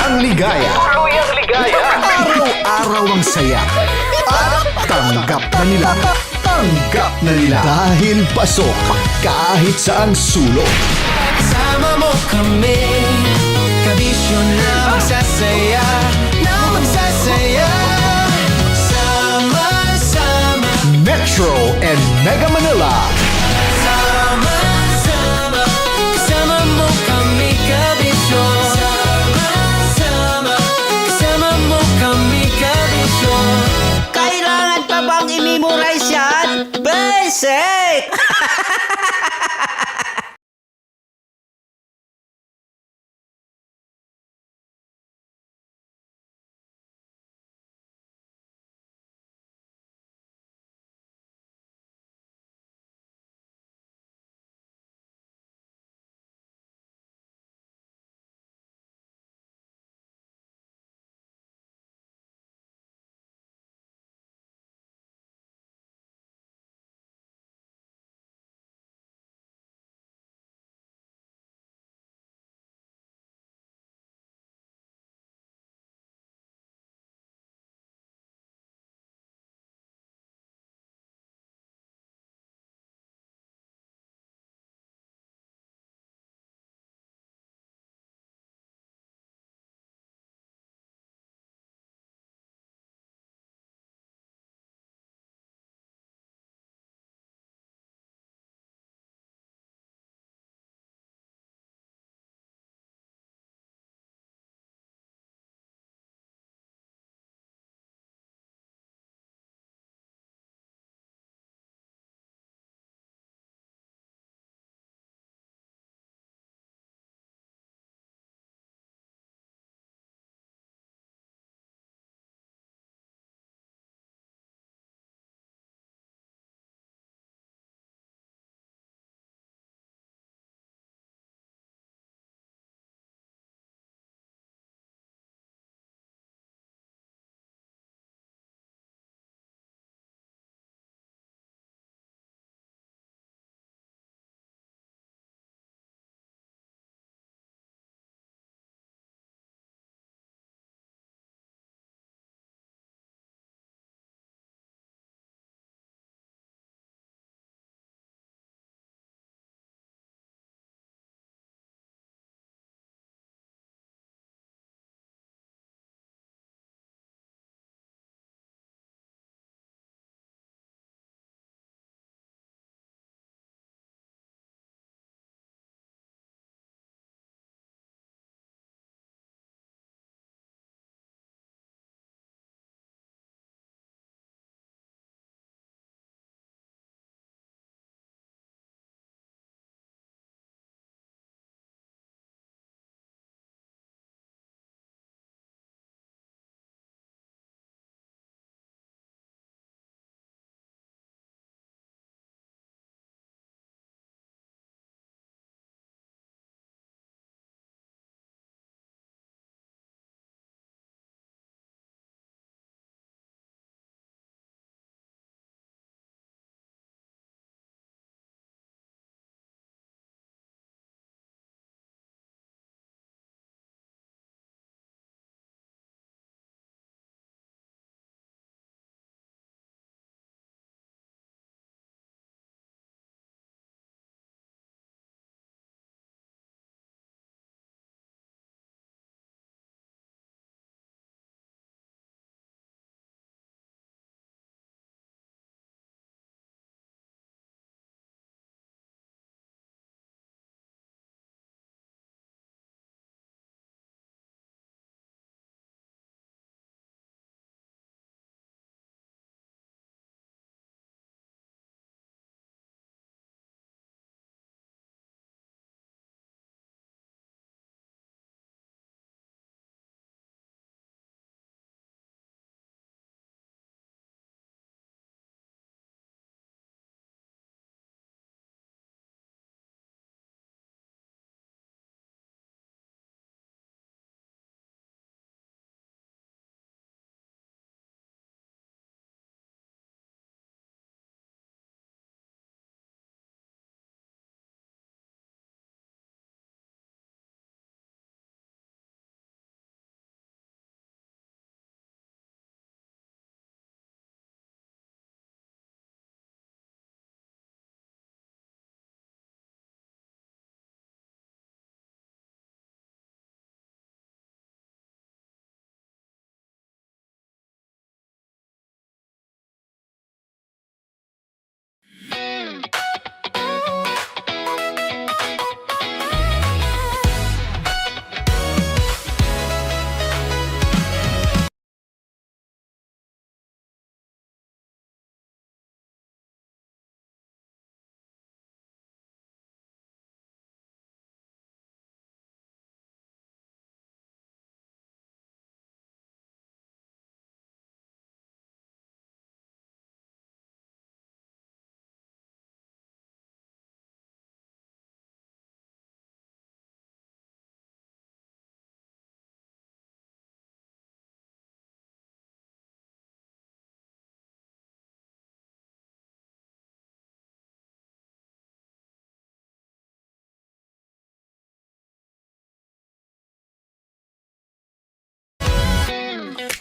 Tuluyang ligaya. Tuluyang ligaya. Araw-araw ang saya. At tanggap na nila. Tanggap na nila. Dahil pasok kahit saang sulok. Sama mo kami, kabisyo na magsasaya, na magsasaya. Sama-sama, Metro and Mega Manila. sama-sama, kasama mo kami, kabisyo. Sama-sama, kasama mo kami, kabisyo. Kailangan pa bang i-memorize yan? Basic!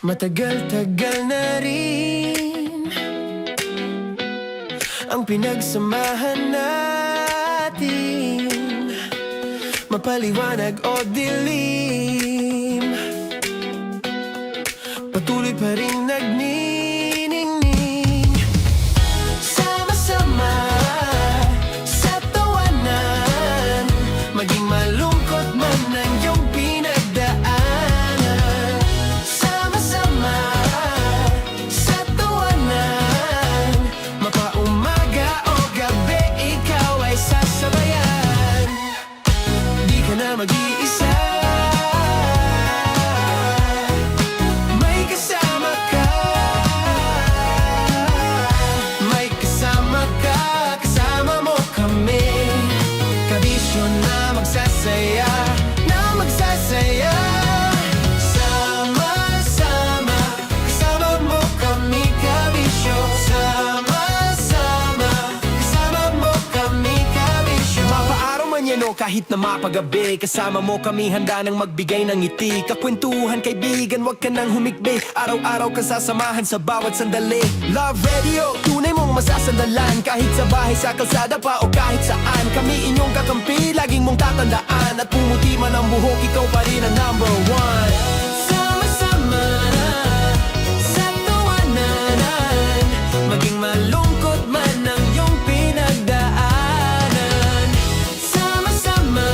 Matagal-tagal na rin ang pinagsamahan natin, mapaliwanag o dilim, patuloy pa rin nagniningning. Sama-sama sa tawanan, maging malungkot man ang iyong pinagdaanan. Sama-sama sa tawanan, mapaumaga o gabi, ikaw ay sasabayan. Di ka na mag-iisa, may kasama ka. May kasama ka, kasama mo kami. Kabisyo na magsasaya, na magsasaya. Sama-sama, kasama mo kami, kabisyo. Sama-sama, kasama mo kami, kabisyo. Mapaaraw man yan o kahit na mapagabi, kasama mo kami, handa nang magbigay ng ngiti. Kakwentuhan, kaibigan, wag ka nang humikbi. Araw-araw ka sasamahan sa bawat sandali. Love Radio, tunay mong masasandalan. Kahit sa bahay, sa kalsada pa o kahit saan, kami inyong kakampi, laging mong tatandaan. At pumuti man ang buhok, ikaw pa rin ang number one. Sama-sama sa tawanan, maging malungkot man ang iyong pinagdaanan. Sama-sama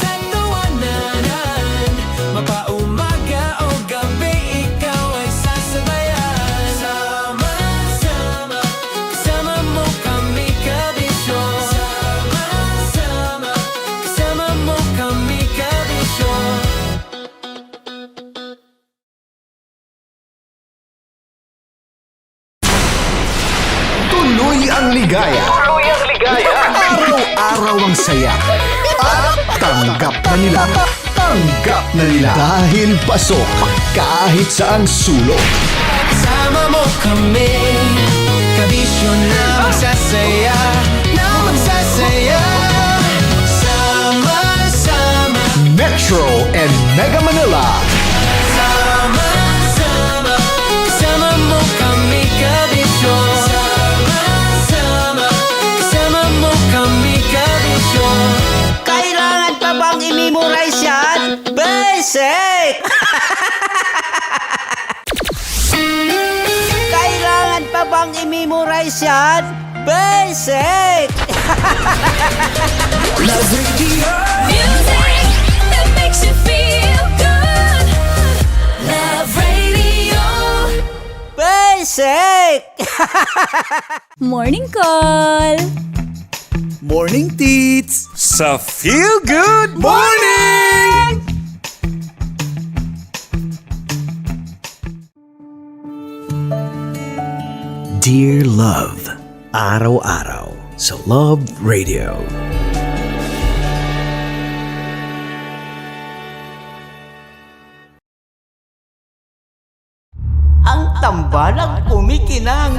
sa tawanan, mapaumaga o gabi, ikaw ay sasabayan. Sama-sama, kasama mo kami, kabisyo. Sama-sama, kasama mo kami, kabisyo. Tuloy ang ligaya. Araw-araw ang saya. At tanggap na nila. Tanggap na nila. Dahil pasok kahit saan sulok. Kasama mo kami, kabisyo na magsasaya, na magsasaya. Sama-sama, Metro and Mega Manila. sama-sama, kasama mo kami, kabisyo. Sama-sama, kasama mo kami, kabisyo. Kailangan pa bang i-memorize yan? Basic! Kailangan pa bang i-memorize yan? Basic! Love Radio. Music that makes you feel good. Love Radio. Basic! Morning call. Morning, Tits! Sa Feel Good Morning! Dear Love, araw-araw sa Love Radio. Ang tambalang kumikinang.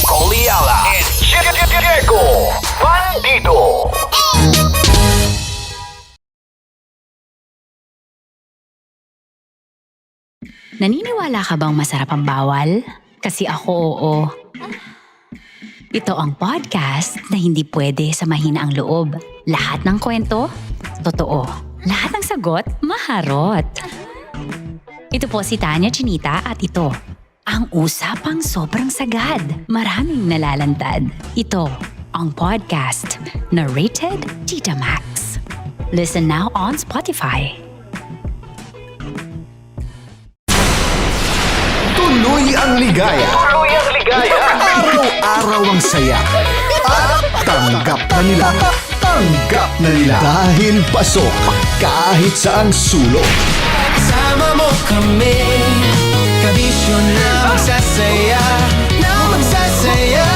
Coliala and Diego Bandido. Naniniwala ka bang masarap ang bawal? Kasi ako oo. Ito ang podcast na hindi pwede samahin ang loob. Lahat ng kwento, totoo. Lahat ng sagot, maharot. Ito po si Tanya Chinita at ito, ang usapang sobrang sagad. Maraming nalalantad. Ito, ang podcast na Rated Tita Max. Listen now on Spotify. Tuloy ang ligaya. Araw-araw ang saya. At tanggap na nila. Tanggap na nila. Dahil pasok kahit saan sulok. Kasama mo kami, kabisyo na magsasaya, na magsasaya.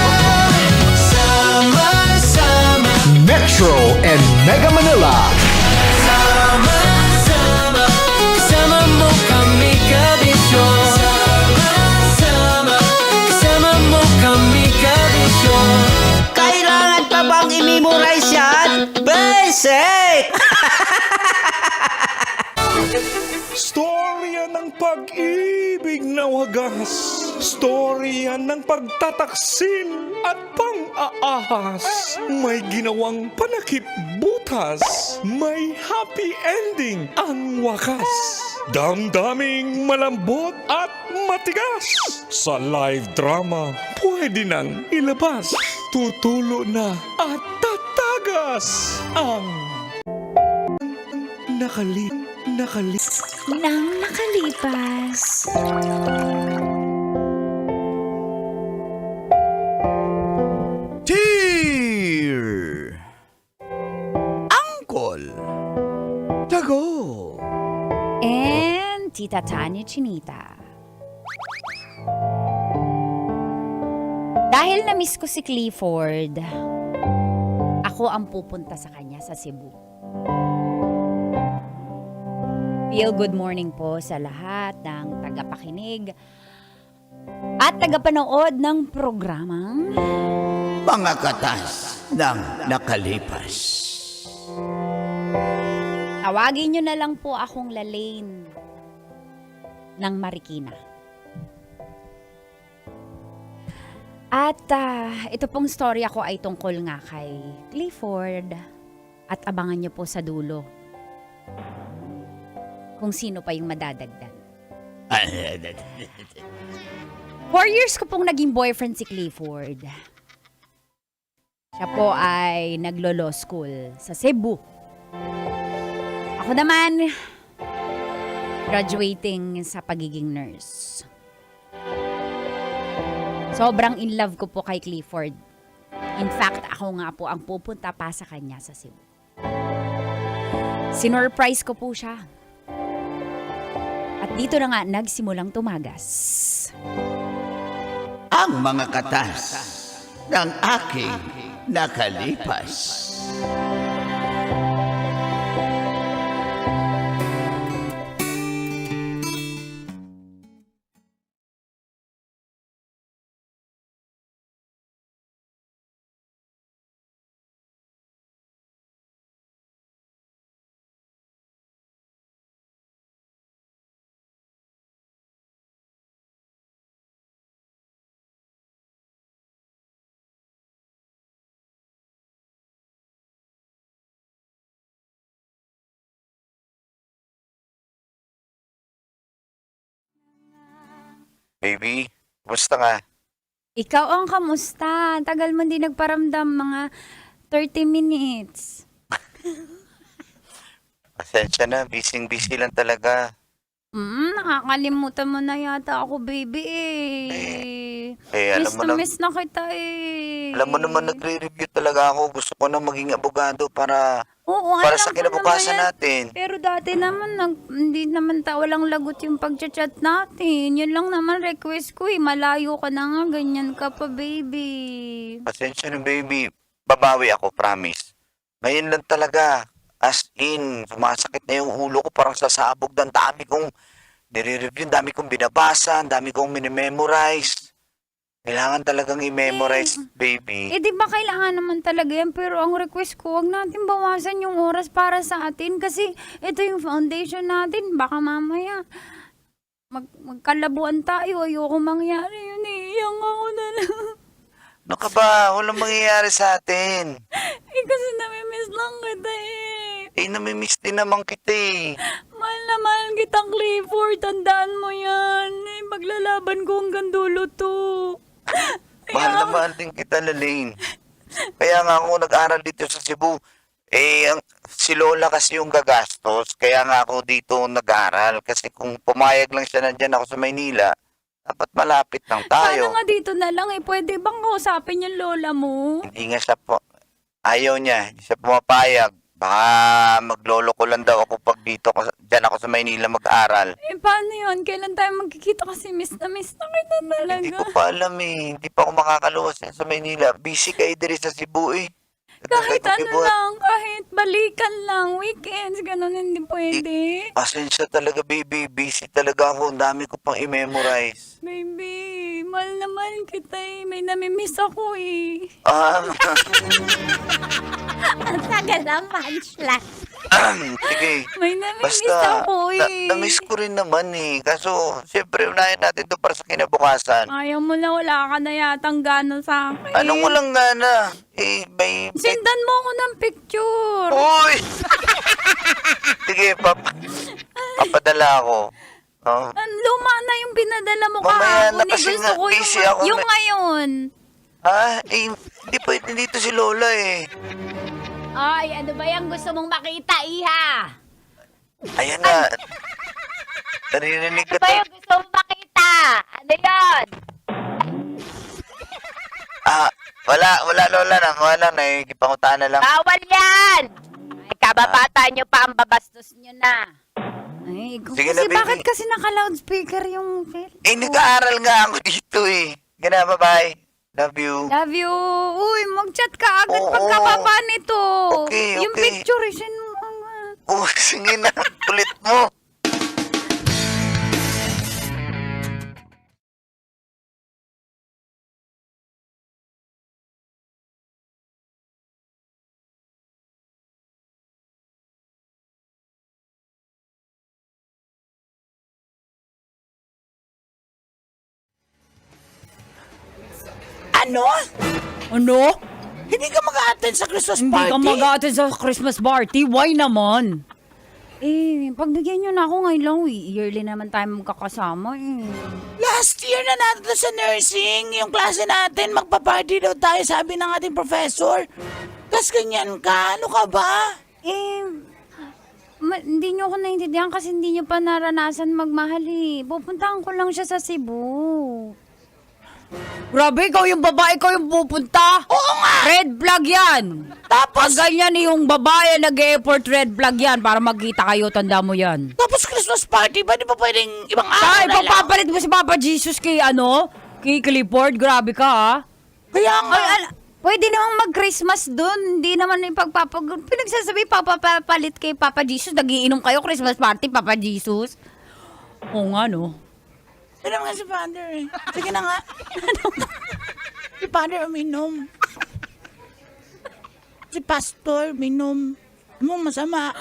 Sama-sama, Metro and Mega Manila. sama-sama, kasama mo kami, kabisyo. Sama-sama, kasama mo kami, kabisyo. Kailangan pa bang i-memorize yan? Basic! Storm pag-ibig na wagas, storya ng pagtataksil at pang-aahas. May ginawang panakip butas, may happy ending ang wakas. Damdaming malambot at matigas, sa live drama pwede nang ilabas. Tutulo na at tatagas ang Nang nakalipas. Dear Uncle Tago. And Tita Tanya Chinita. Dahil na-miss ko si Clifford, ako ang pupunta sa kanya sa Cebu. Feel good morning po sa lahat ng tagapakinig at tagapanood ng programang Mga katas ng nakalipas. tawagin nyo na lang po akong Lalaine ng Marikina. At ito pong storya ko ay tungkol nga kay Clifford at abangan nyo po sa dulo kung sino pa yung madadagdag. 4 years ko pong naging boyfriend si Clifford. Siya po ay naglo-law school sa Cebu. Ako naman, graduating sa pagiging nurse. Sobrang in love ko po kay Clifford. In fact, ako nga po ang pupunta pa sa kanya sa Cebu. Sinurprise ko po siya. At dito na nga nagsimulang tumagas. Ang mga katas ng aking nakalipas. Baby, kumusta nga? Ikaw ang kamusta? Tagal mo din nagparamdam, mga 30 minutes. Pasensya na, busy lang talaga. Nakakalimutan mo na yata ako, baby alam mo na, miss na kita eh. alam mo naman nagre-review talaga ako. Gusto ko na maging abogado para Oo, para alam sa ko kinabukasan naman yan. natin. Pero dati naman, hindi naman walang lagot yung pag-chat natin. Yun lang naman request ko eh. Malayo ka na nga, ganyan ka pa, baby. Pasensya na, baby. Babawi ako, promise. Ngayon lang talaga. As in, sumasakit na yung ulo ko. Parang sasabog. Ang dami kong nire-review, ang dami kong binabasa, ang dami kong minimemorize. Kailangan talagang i-memorize, baby. Eh, di ba kailangan naman talaga yan? Pero ang request ko, huwag natin bawasan yung oras para sa atin. Kasi ito yung foundation natin. Baka mamaya, magkalabuan tayo. Ayoko mangyari yun eh. Iyang ako na lang. Ano ka ba? Walang mangyayari sa atin. Eh, kasi namimiss lang kita eh. Namimiss din naman kita eh. Mahal na mahal kitang Clifford. Tandaan mo yan. Eh, maglalaban ko hanggang dulo to. Mahal na mahal din kita, Lalaine. Kaya nga ako nag-aral dito sa Cebu. Si Lola kasi yung gagastos. Kaya nga ako dito nag-aral. Kasi kung pumayag lang siya nandyan ako sa Maynila, dapat malapit lang tayo. Sana nga dito na lang eh. Pwede bang kausapin yung lola mo? Hindi nga siya po. Ayaw niya. Hindi siya pumapayag. Baka maglolo ko lang daw ako pag dito dyan ako sa Maynila mag-aral. Eh, paano yun? Kailan tayo magkikita kasi miss na kita talaga. Hindi ko pa alam eh. Hindi pa ako makakaluwas yan sa Maynila. Busy kayo diri sa Cebu eh. Kahit ano lang, kahit balikan lang, weekends, ganun hindi pwede. Pasensya talaga, baby. Busy talaga ako. Ang dami ko pang i-memorize. Baby, mahal naman kita eh. May namimiss ako eh. Ah, Ang tagal ang punchline. Sige. May namiss Basta, ako eh. na-miss ko rin naman eh. Kaso, siyempre, unahin natin to para sa kinabukasan. Ayaw mo na, wala ka na yatang gana sa akin. Anong walang gana? Eh, may... Sendan mo ako ng picture. Uy! Sige, papadala ako. Oh. Ang luma na yung pinadala mo Mamaya na kahapon. kasi Gusto nga, ko busy ako yung na- ngayon. Hindi pwede dito si Lola eh. Ay, ano ba yung gusto mong makita, Iha? Ayan na. Naririnig ko Ano ba to. yung gusto mong makita? Ano yun? Wala Lola na. Wala na. Ikipangutaan na lang. Bawal yan! Ay, kababata nyo pa ang babastos nyo na. Ay, Sige kasi na, baby. bakit kasi naka-loudspeaker yung cellphone? Nag-aaral nga ako dito eh. Gana, bye-bye. Love you. Love you. Uy, mag-chat ka agad Oo. pagkababa nito. Okay, Yung okay. picture, isin mo agad. Sige na. Kulit mo. Ano? Ano? Hindi ka mag-a-attend sa Christmas Hindi party? ka mag-attend sa Christmas party? Why naman? Eh, pagbigyan nyo na ako ngayon lang. Yearly naman tayo magkakasama eh. Last year na natin sa nursing, yung klase natin, magpa-party daw tayo, sabi ng ating professor. Tapos ganyan ka, ano ka ba? Eh, hindi nyo ako naintindihan kasi hindi nyo pa naranasan magmahal eh. Pupuntahan ko lang siya sa Cebu. Grabe, ikaw yung babae, ikaw yung pupunta? Oo nga! Red flag yan! Tapos, Pag ganyan yung babae nag-e-effort, red flag yan para magkita kayo, tanda mo yan. tapos Christmas party ba? Di ba pwedeng ibang Ay, araw na lang? pagpapalit mo si Papa Jesus kay kay Clifford, grabe ka ha? Kaya nga, Pwede namang mag-Christmas dun. Hindi naman pinagsasabi papapalit kay Papa Jesus. Nagiinom kayo Christmas party, Papa Jesus. Oo nga no. yun naman si Father eh. Sige na nga. Si Father uminom. Si Pastor uminom. Ano masama?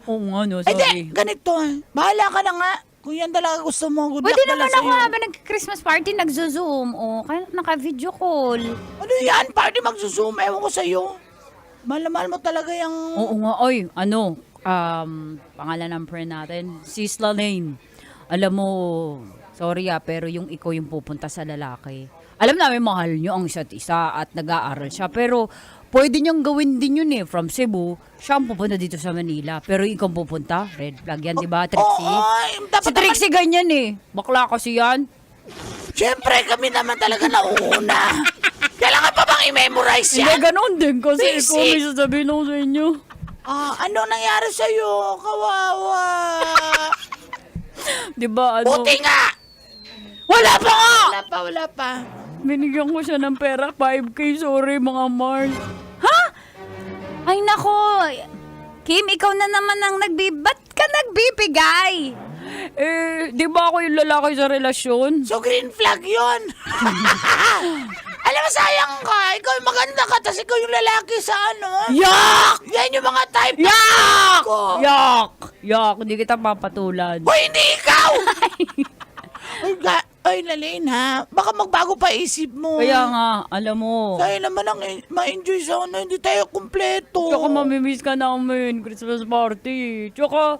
Oo nga no, Ay, di, sorry. ganito. Bahala ka na nga. Kung yan talaga gusto mo, good Pwede luck pala naman ako sa'yo. habang nag-Christmas party, nagzo-zoom. O, kaya naka-video call. Ano yan? Party magsuzoom. Ewan ko sa'yo. Mahal na mahal mo talaga yung... Oo nga, oy, pangalan ng friend natin, Sis Lane. Alam mo, sorry pero yung ikaw yung pupunta sa lalaki. Alam namin mahal nyo ang isa't isa at nag-aaral siya, pero pwede niyang gawin din yun eh. From Cebu, siya ang pupunta dito sa Manila. Pero ikaw pupunta, red flag yan, di ba, Trixie? Oo, dapat Si Trixie ganyan eh. Bakla kasi yan. Siyempre, kami naman talaga nauuna. Kailangan pa bang i-memorize Hindi, yan? ganun din kasi Basic. ikaw may sasabihin ako sa inyo. Ano nangyari sa'yo? Kawawa. Di ba, Buti nga. Wala pa nga! Wala pa. Binigyan ko siya ng pera, 5K, sorry mga Mars. Ay, nako. Kim, ikaw na naman ang ba't ka nagbibigay? Eh, di ba ako yung lalaki sa relasyon? So, green flag yon. Alam mo, sayang ka. Ikaw yung maganda ka, tapos ikaw yung lalaki sa ano. Yak! Yan yung mga type Yak! ko. Yak! Yak! Hindi kita papatulan. Hoy, hindi ikaw! Ay, Lalaine ha. Baka magbago pa isip mo. Kaya nga, alam mo. Tayo naman ang ma-enjoy sa ano, hindi tayo kumpleto. Tsaka mamimiss ka namin, Christmas party. Tsaka,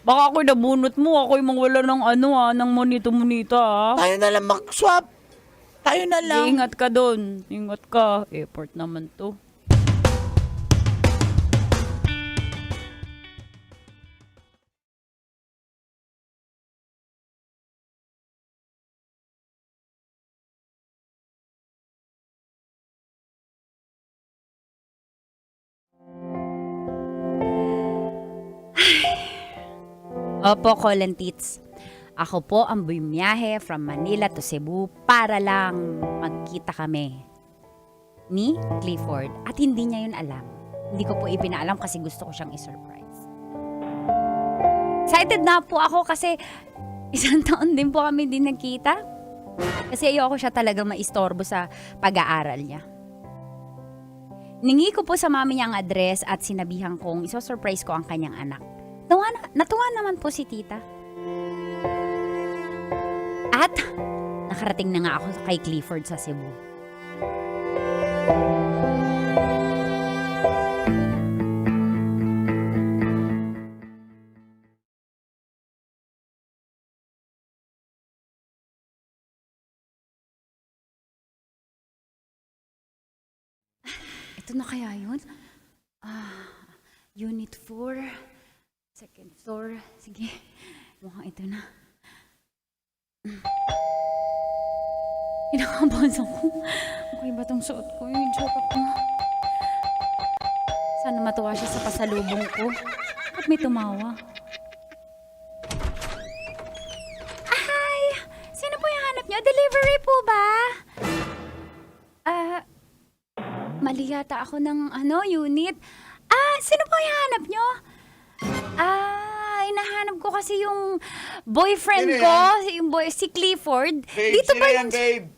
baka ako'y nabunot mo. Ako'y mawala ng ng monito-monita Tayo na lang mag-swap. Tayo na lang. Ingat ka doon. Ingat ka. Effort naman to. Opo, Colentits. Ako po ang bumiyahe from Manila to Cebu para lang magkita kami ni Clifford. At hindi niya yun alam. Hindi ko po ipinaalam kasi gusto ko siyang i-surprise. Excited na po ako kasi isang taon din po kami din nagkita. Kasi ayoko siya talaga maistorbo sa pag-aaral niya. Ningi ko po sa mami niya ang address at sinabihan kong iso-surprise ko ang kanyang anak. Natuwa naman po si tita. At nakarating na nga ako kay Clifford sa Cebu. Ito na kaya yun? Unit 4, second floor. Sige, mukhang ito na. Pinakabansa ko. Okay ba itong suot ko? Yung joke ko. Sana matuwa siya sa pasalubong ko. At may tumawa. Ay! Sino po yung hanap niyo? Delivery po ba? Mali yata ako ng unit. Sino po yung hanap niyo? Hinahanap ko kasi yung boyfriend ko, si Clifford. Dito ba yung... babe?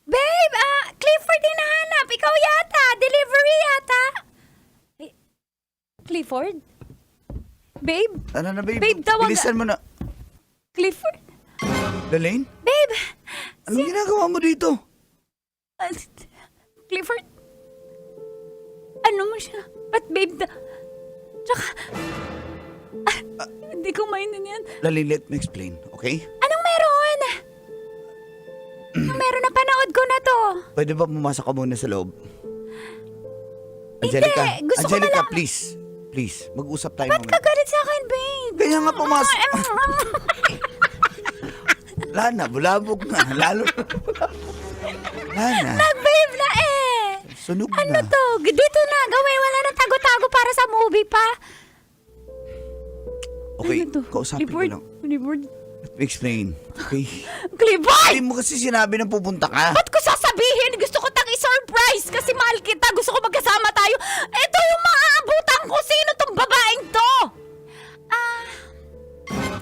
Babe, Clifford hinahanap. Ikaw yata. Delivery yata. Clifford? Babe? Ano na, babe? Babe, tawag- Bilisan mo na. Clifford? Lalaine? Babe! Anong ginagawa mo dito? Clifford? Ano mo siya? Ba't babe Tsaka... hindi ko maintindihan. Lalaine, let me explain, okay? Anong meron? Anong meron? Napanood ko na to. Pwede ba pumasok ka muna sa loob? Angelica, gusto ko Angelica, na lang- please. Please, mag-usap tayo Ba't ka galit sa akin, babe? Kaya nga pumasok. Wala na, bulabog na. Lalo na. Wala na. Nag-babe na eh. Sunog Ano na. to? Dito na. Gawin. Wala na tago-tago para sa movie pa. Okay, Ano to? kausapin ko Clifford? lang. Clifford? Let me explain. Okay? Clifford! Hindi mo kasi sinabi na pupunta ka. Ba't ko sasabihin? Gusto ko tang i-surprise kasi mahal kita. Gusto ko magkasama tayo. Ito yung maaabutan ko. Sino tong babaeng to?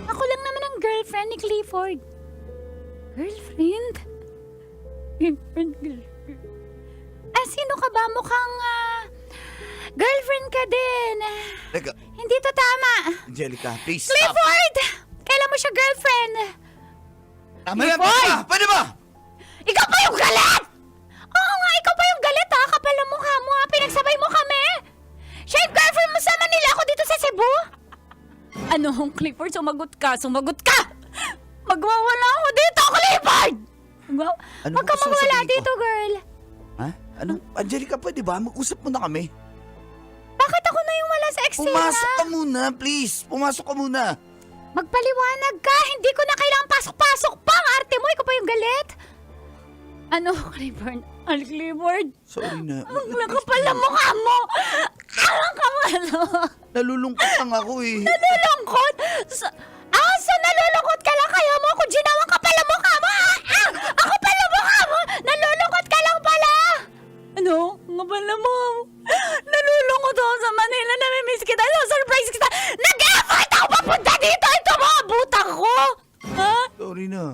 Ako lang naman ang girlfriend ni Clifford. Girlfriend? Girlfriend. Sino ka ba? Mukhang girlfriend ka din. Teka, Hindi to tama. Angelica, please stop. Clifford! Kailan mo siya girlfriend? Tama na, Clifford! pwede ba? Pwede ba? Ikaw pa yung galit! Oo nga, ikaw pa yung galit ha. Kapal ang mukha mo ha. Pinagsabay mo kami. Siya yung girlfriend mo sa Manila, ako dito sa Cebu. Ano, Clifford? Sumagot ka. Magwawala ako dito, Clifford! Ano Huwag ka gusto mawala sabihin ko? dito, girl. Ha? Ano? Angelica, pwede ba? Mag-usap muna kami. Bakit ako na yung wala sa eksena? Pumasok ka muna, please. Pumasok ka muna. Magpaliwanag ka. Hindi ko na kailangan pasok-pasok pa. Ang arte mo, ikaw pa yung galit. Ano, Clifford? Clifford? Sorry na. Ang nakapal na mukha mo! Ang kamalo! Nalulungkot lang ako eh. Nalulungkot? So nalulungkot ka lang? Kaya mo ako ginawang kapal na mukha mo? Ang kapal na mukha mo! Nalulungkot ka lang pala! Ano? Ang kapal na mukha mo? Nalulungkot ako sa Manila. Namimiss kita. Surprise kita. Nag-effort ako papunta dito. Ito mga butang ko! Ha? Sorry na.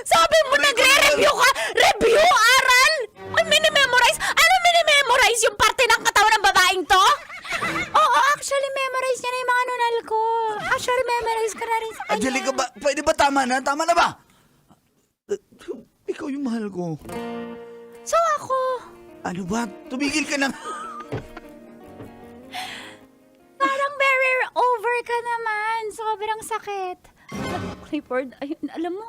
Sabi mo nagre-review ka? Review? Aral? Ay, minimemorize? Ano minimemorize? Yung parte ng katawan ng babaeng to? Oo, actually, memorize niya na yung mga nunal ko. Actually, memorize ka na rin sa kanya. Angelica, pwede ba tama na? Tama na ba? Ikaw yung mahal ko. So ako, Ano ba? Tumigil ka na. parang very over ka naman. Sobrang sakit. Clifford, ayun, alam mo,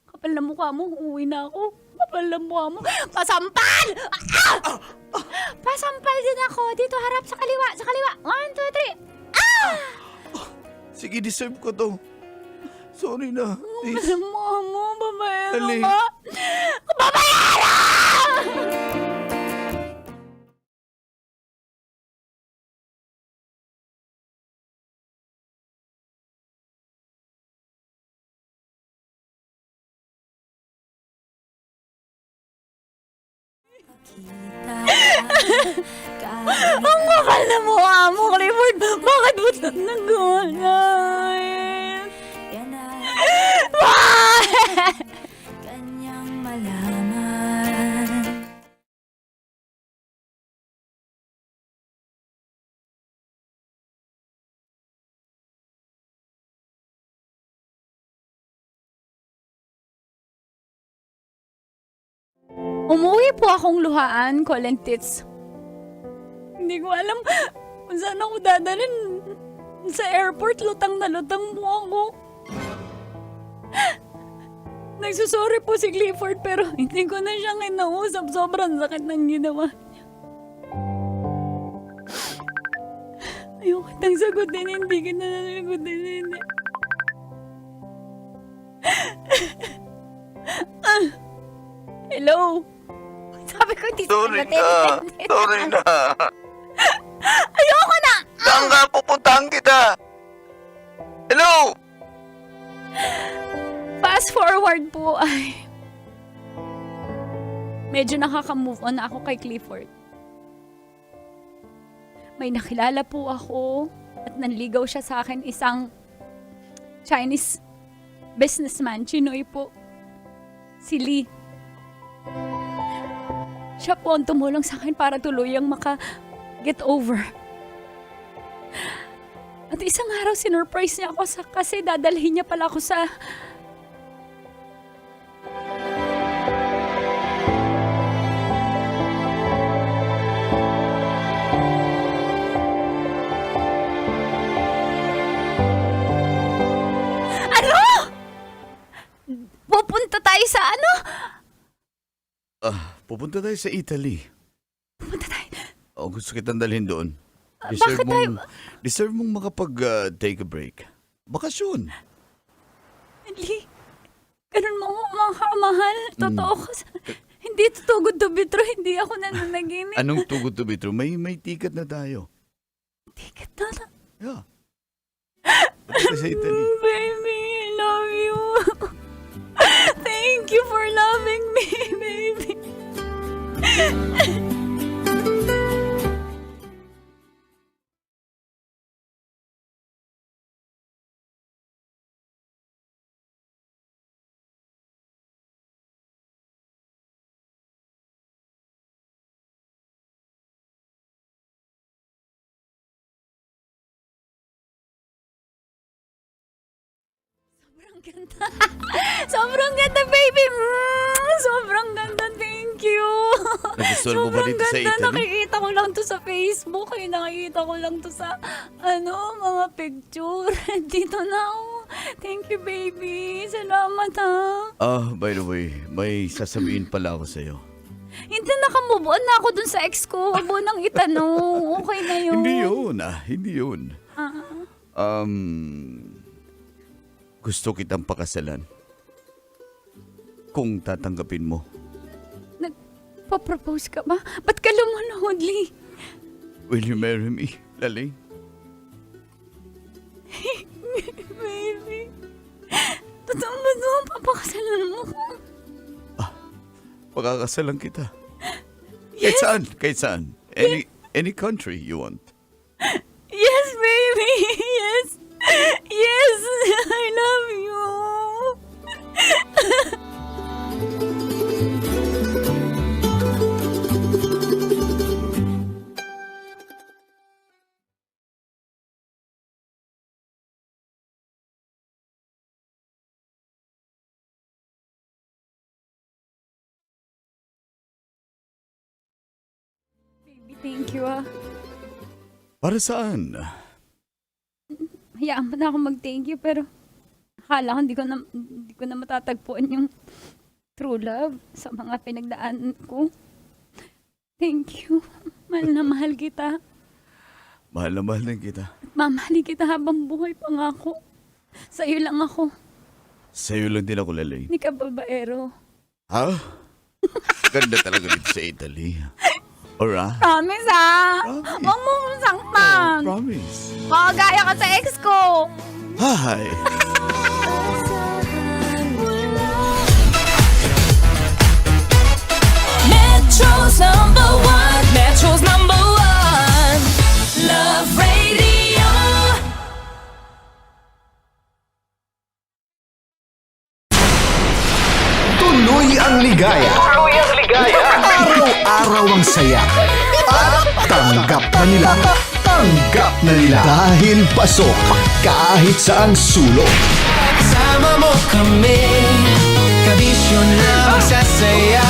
kapal na mukha mo, uuwi na ako. Kapal na mukha mo. Pasampal! Pasampal din ako. Dito, harap sa kaliwa. Sa kaliwa. 1, 2, 3. Sige, deserve ko to. Sorry na. Please. Alam mo, babayero Dali. ka. Babayero! Ang kapal na mukha mo, Clifford. Bakit mo ito nag-uunay? Why? Umuwi po akong luhaan, Colentits. Hindi ko alam kung saan ako dadalhin. Sa airport, lutang na lutang po ako. Nagsusorry po si Clifford pero hindi ko na siya kinausap. Sobrang sakit ng ginawa niya. Ayoko kitang sagutin, hindi kita nasagutin. Hello? Sabi ko, hindi Sorry sagutin. na. Sorry na. Ayoko na! Saan ka? Pupuntahan kita. Hello? Fast forward po ay medyo nakaka-move on na ako kay Clifford. May nakilala po ako at nanligaw siya sa akin, isang Chinese businessman, Chinoy po. Si Lee. Siya po ang tumulong sa akin para tuluyang maka-get over. At isang araw sinurprise niya ako kasi dadalhin niya pala ako sa pupunta tayo sa ano? Pupunta tayo sa Italy. Pupunta tayo. Gusto kitang dalhin doon. Bakit tayo? Deserve mong makapag-take a break. Bakasyon. Lee, ganun mo ako makamahal. Totoo ko. Hindi totoo, good to be true. Hindi ako nananaginip. Anong too good to be true? May ticket na tayo. Ticket na lang. Yeah. Punta sa Italy. Baby, I love you. Thank you for loving me, baby. Sobrang ganda. Sobrang ganda, baby. Sobrang ganda. Thank you. Nagustuhan mo ba dito sa Italy? Nakikita ko lang to sa Facebook. Nakikita ko lang to sa, mga picture. Dito na ako. Thank you, baby. Salamat, ha. By the way, may sasabihin pala ako sa'yo. Hindi, nakamove on na ako dun sa ex ko. Huwag mo nang itanong. Okay na yun. Hindi yun. Gusto kitang pakasalan. Kung tatanggapin mo. Nagpa-propose ka ba? Ba't ka lumunod, Lee? Will you marry me, Laling? Baby. Totoo ba doon? Papakasalan mo ko? Pakakasalan kita. Yes. Kahit saan? Any country you want. Yes, baby. Yes. Yes. I love you. Baby, thank you, Para saan? Hayaan mo na ako mag-thank you, pero akala ko hindi ko na matatagpuan yung true love sa mga pinagdaanan ko. Thank you. Mahal na mahal kita. Mahal na mahal din kita. At mamahalin kita habang buhay pa nga ako. Sa'yo lang ako. Sa'yo lang din ako, Laling. Hindi ka babaero. Ha? Ganda talaga dito sa Italy. Alright. Promise, Promise. Huwag mo saktan. Promise. Gaya ka sa ex ko. Hi. Metro's number one, Love Radio. Tuloy ang ligaya. Araw-araw ang saya. At tanggap na nila. Tanggap na nila. Dahil pasok kahit saang sulok. Sama mo kami, kabisyo na magsasaya.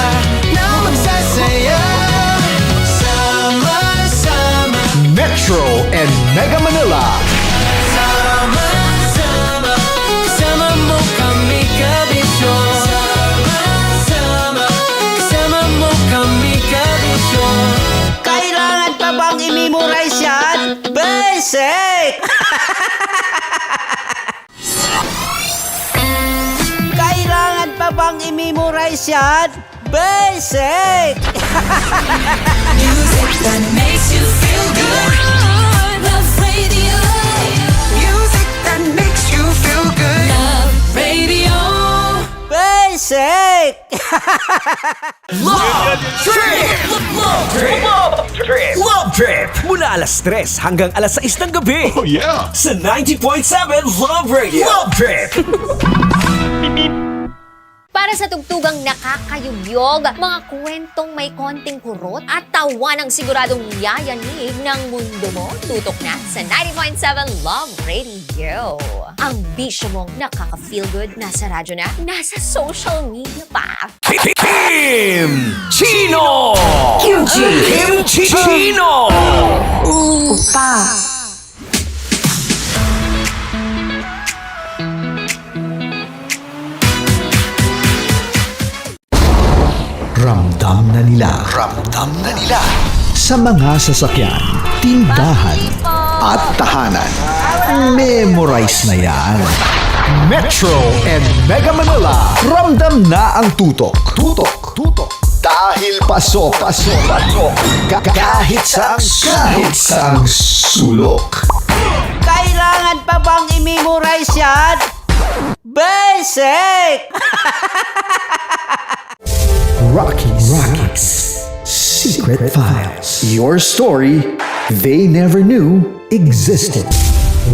pa bang i-memorize yan? Basic! Music that makes you feel good. Love Radio. Music that makes you feel good. Love Radio. Basic! Love Trip! Love Trip! Love Trip! Mula alas 3 hanggang alas 6 ng gabi. Oh yeah! Sa 90.7 Love Radio. Love Trip! Para sa tugtugang nakakayugyog, mga kwentong may konting kurot at tawanang siguradong yayanig ng mundo mo, tutok na sa 90.7 Love Radio. Ang bisyo mong nakaka-feel good, nasa radyo na, nasa social media pa. Kim Chino! Kimchi Chino! Ramdam na nila. Sa mga sasakyan, tindahan, at tahanan. Memorize na yan. Metro and Mega Manila. Ramdam na ang tutok. Dahil pasok. Kahit saang sulok. Kailangan pa bang i-memorize yan? Basic! Rockies. Secret Files. Your story they never knew existed.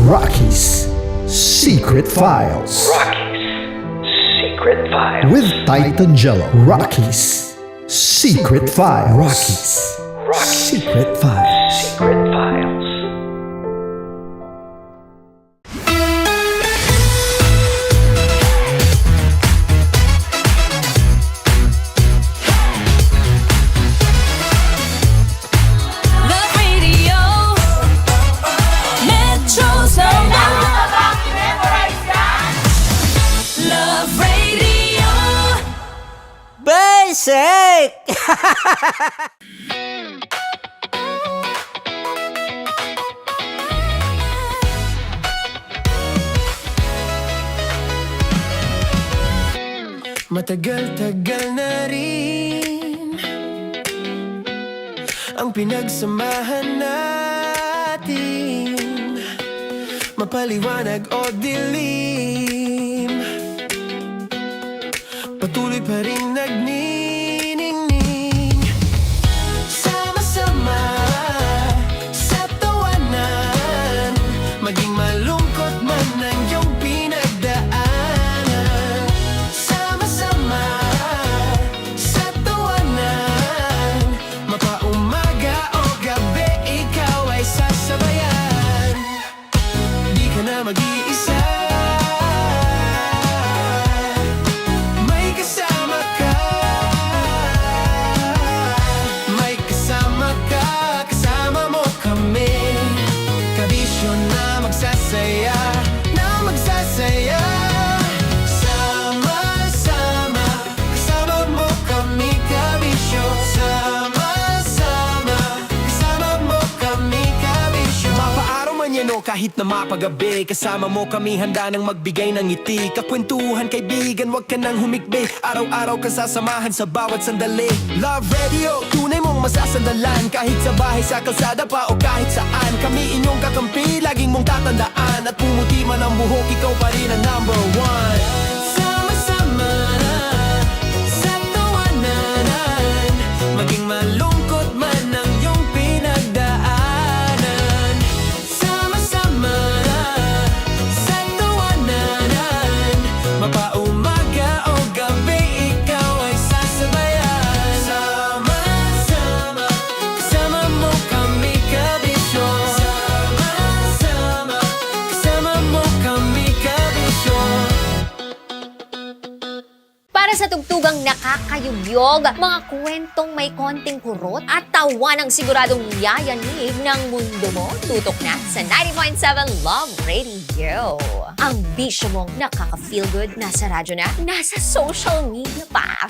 Rockies. Secret Files. With Titan Jello. Rockies. Secret Files. Secret Files. Love Radio. Metro's number one. Love Radio. Basic! Matagal-tagal na rin ang pinagsamahan natin, mapaliwanag o dilim, patuloy pa rin nagniningning. Sama-sama sa tawanan, maging malungkot man ang iyong pinagdaanan. Sama-sama sa tawanan, mapaumaga o gabi, ikaw ay sasabayan. Di ka na mag-iisa, may kasama ka. May kasama ka, kasama mo kami. Kabisyo na magsasaya, sama-sama, kasama mo kami, kabisyo. Sama-sama, kasama mo kami, kabisyo. Mapaaraw man yan o kahit na mapagabi, kasama mo kami, handa nang magbigay ng ngiti. Kakwentuhan, kaibigan, wag ka nang humikbi. Araw-araw ka sasamahan sa bawat sandali. Love Radio, tunay mong masasandalan. Kahit sa bahay, sa kalsada pa o kahit saan, kami inyong kakampi, laging mong tatandaan. At pumuti man ang buhok, ikaw pa rin ang number one. Sama-sama sa tawanan, maging malungkot man ang iyong pinagdaanan. Sama-sama sa tawanan, mapaumaga o gabi, ikaw ay sasabayan. Sama-sama, kasama mo kami, kabisyo. Sama-sama, kasama mo kami, kabisyo. Para sa tugtugang nakakayugyog, mga kwentong may konting kurot at tawanang siguradong yayanig ng mundo mo, tutok na sa 90.7 Love Radio. Ang bisyo mong nakaka-feel good, nasa radyo na, nasa social media pa.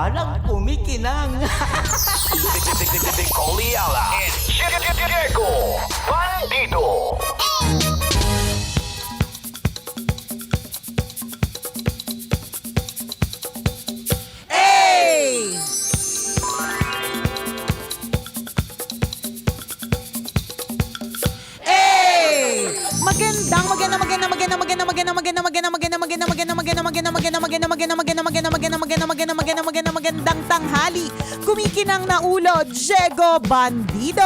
walang kumikinang. Nicole Ayala and Diego Bandido. Magandang tanghali. Kumikinang na ulo, Diego Bandido.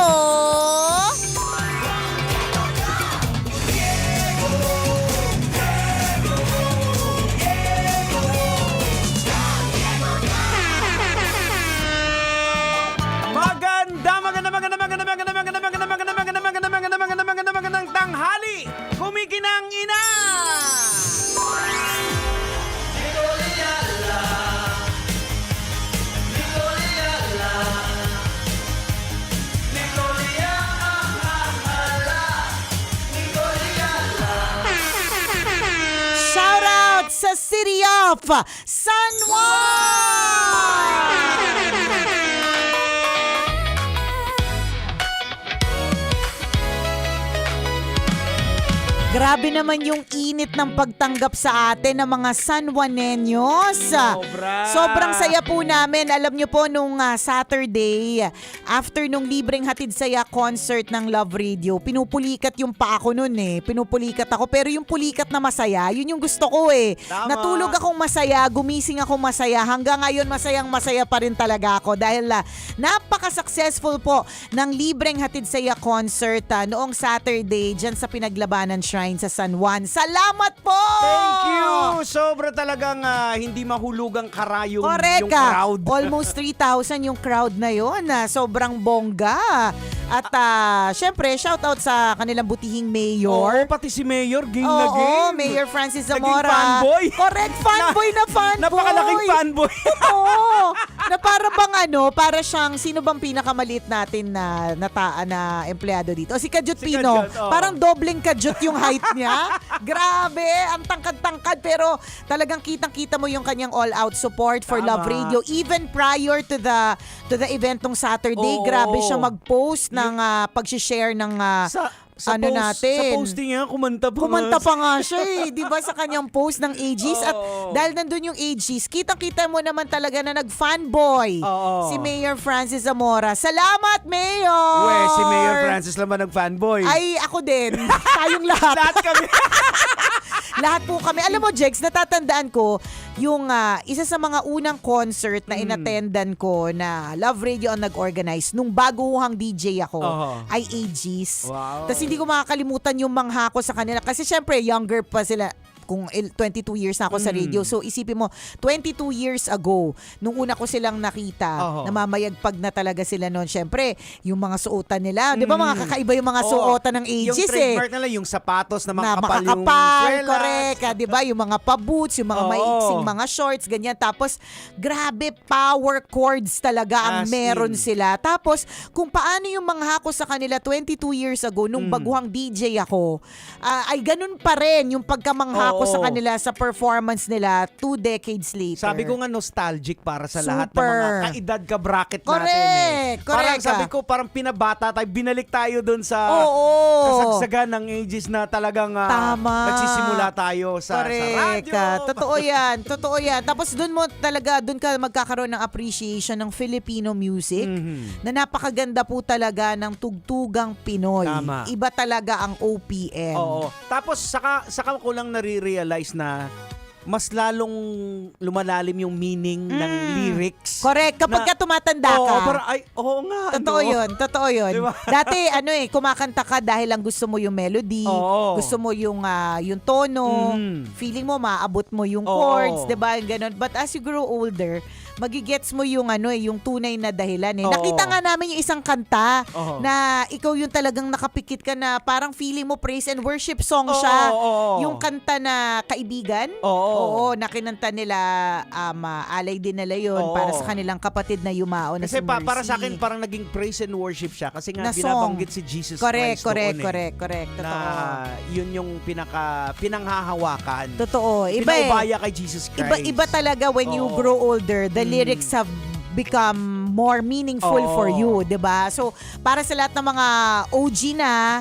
Magandang tanghali. Kumikinang ina. Shout out sa City of San Juan! Grabe naman yung init ng pagtanggap sa atin ng mga San Juaneños. Sobrang saya po namin. Alam nyo po, nung Saturday, after nung libreng hatid saya concert ng Love Radio, pinupulikat yung pa ako nun eh. Pinupulikat ako. Pero yung pulikat na masaya, yun yung gusto ko eh. Tama. Natulog akong masaya, gumising akong masaya. Hanggang ngayon, masayang-masaya pa rin talaga ako. Dahil napaka-successful po ng libreng hatid saya concert noong Saturday dyan sa Pinaglabanan Shrine sa San Juan. Salamat po! Thank you! Sobra talagang hindi mahulugang karayom Correct yung ka. crowd. Almost 3,000 yung crowd na yun. Sobrang bongga. At syempre, shoutout sa kanilang butihing mayor. Oo, pati si Mayor, game na Oo, game. Mayor Francis Naging Zamora. fanboy. Correct, fanboy na fanboy. Napakalaking fanboy. Oo. Na para bang para siyang, sino bang pinakamaliit natin na empleyado dito? Si Kajut Si Pino. Kajut, oo. Parang dobleng Kajut yung height niya. Grabe, ang tangkad-tangkad. Pero talagang kitang-kita mo yung kanyang all-out support for Tama. Love Radio. Even prior to the event ng Saturday, Oo. grabe siya mag-post ng pag-share ng Sa natin. Sa posting niya, kumanta Kumanta pa nga siya eh. Di ba sa kanyang post ng AGs? At dahil nandun yung AGs, kitang-kita mo naman talaga na nag-fanboy Oo. si Mayor Francis Zamora. Salamat, Mayor! Uwe, si Mayor Francis naman nag-fanboy. Ay, ako din. Tayong lahat. Lahat kami. Lahat po kami. Alam mo, Jex, natatandaan ko yung isa sa mga unang concert na inattendan ko na Love Radio ang nag-organize nung baguhang DJ ako ay AGs. Wow. Tapos hindi ko makakalimutan yung mangha ko sa kanila. Kasi syempre, younger pa sila. Kung 22 years na ako sa radio. So isipin mo, 22 years ago, nung una ko silang nakita, namamayagpag na talaga sila noon. Syempre, yung mga suotan nila. Di ba mga kakaiba yung mga suotan ng ages yung trademark nila, yung sapatos na makakapal yung swelas. Correct. Di ba? Yung mga pa-boots, yung mga maiksing mga shorts, ganyan. Tapos, grabe, power chords talaga ang meron sila. Tapos, kung paano yung mga hako sa kanila 22 years ago, nung baguhang DJ ako, ay ganun pa rin yung pagkamangha ko sa kanila sa performance nila 2 decades later. Sabi ko nga nostalgic para sa lahat ng Super. mga kaedad ka-bracket natin Correct. Parang Correct. sabi ko, parang pinabata tayo, binalik tayo dun sa kasagsagan ng ages na talagang Tama. nagsisimula tayo sa Correct. radyo. Totoo yan. Totoo yan. Tapos doon ka magkakaroon ng appreciation ng Filipino music na napakaganda po talaga ng tugtugang Pinoy. Tama. Iba talaga ang OPM. Oo. Tapos saka ko lang nare-realize na mas lalong lumalalim yung meaning ng lyrics. Correct. Kapag ka tumatanda ka. Totoo nga. Totoo yun. Diba? Dati, kumakanta ka dahil lang gusto mo yung melody, gusto mo yung tono, feeling mo maabot mo yung chords, diba? Yung ganun. But as you grow older, magigets mo yung yung tunay na dahilan eh. Nakita nga namin yung isang kanta na ikaw yung talagang nakapikit ka na parang feeling mo praise and worship song siya. Yung kanta na Kaibigan. Oo, nakinanta nila, alay din nila yun para sa kanilang kapatid na yumao na kasi si Mercy. para sa akin parang naging praise and worship siya kasi nga Na song. binabanggit si Jesus Correct. Christ doon Correct. Totoo. na yun yung pinanghahawakan. Totoo. Iba Pinaubaya kay Jesus Christ. Iba talaga when you grow older. The lyrics have become more meaningful for you, 'di ba? So, para sa lahat ng mga OG na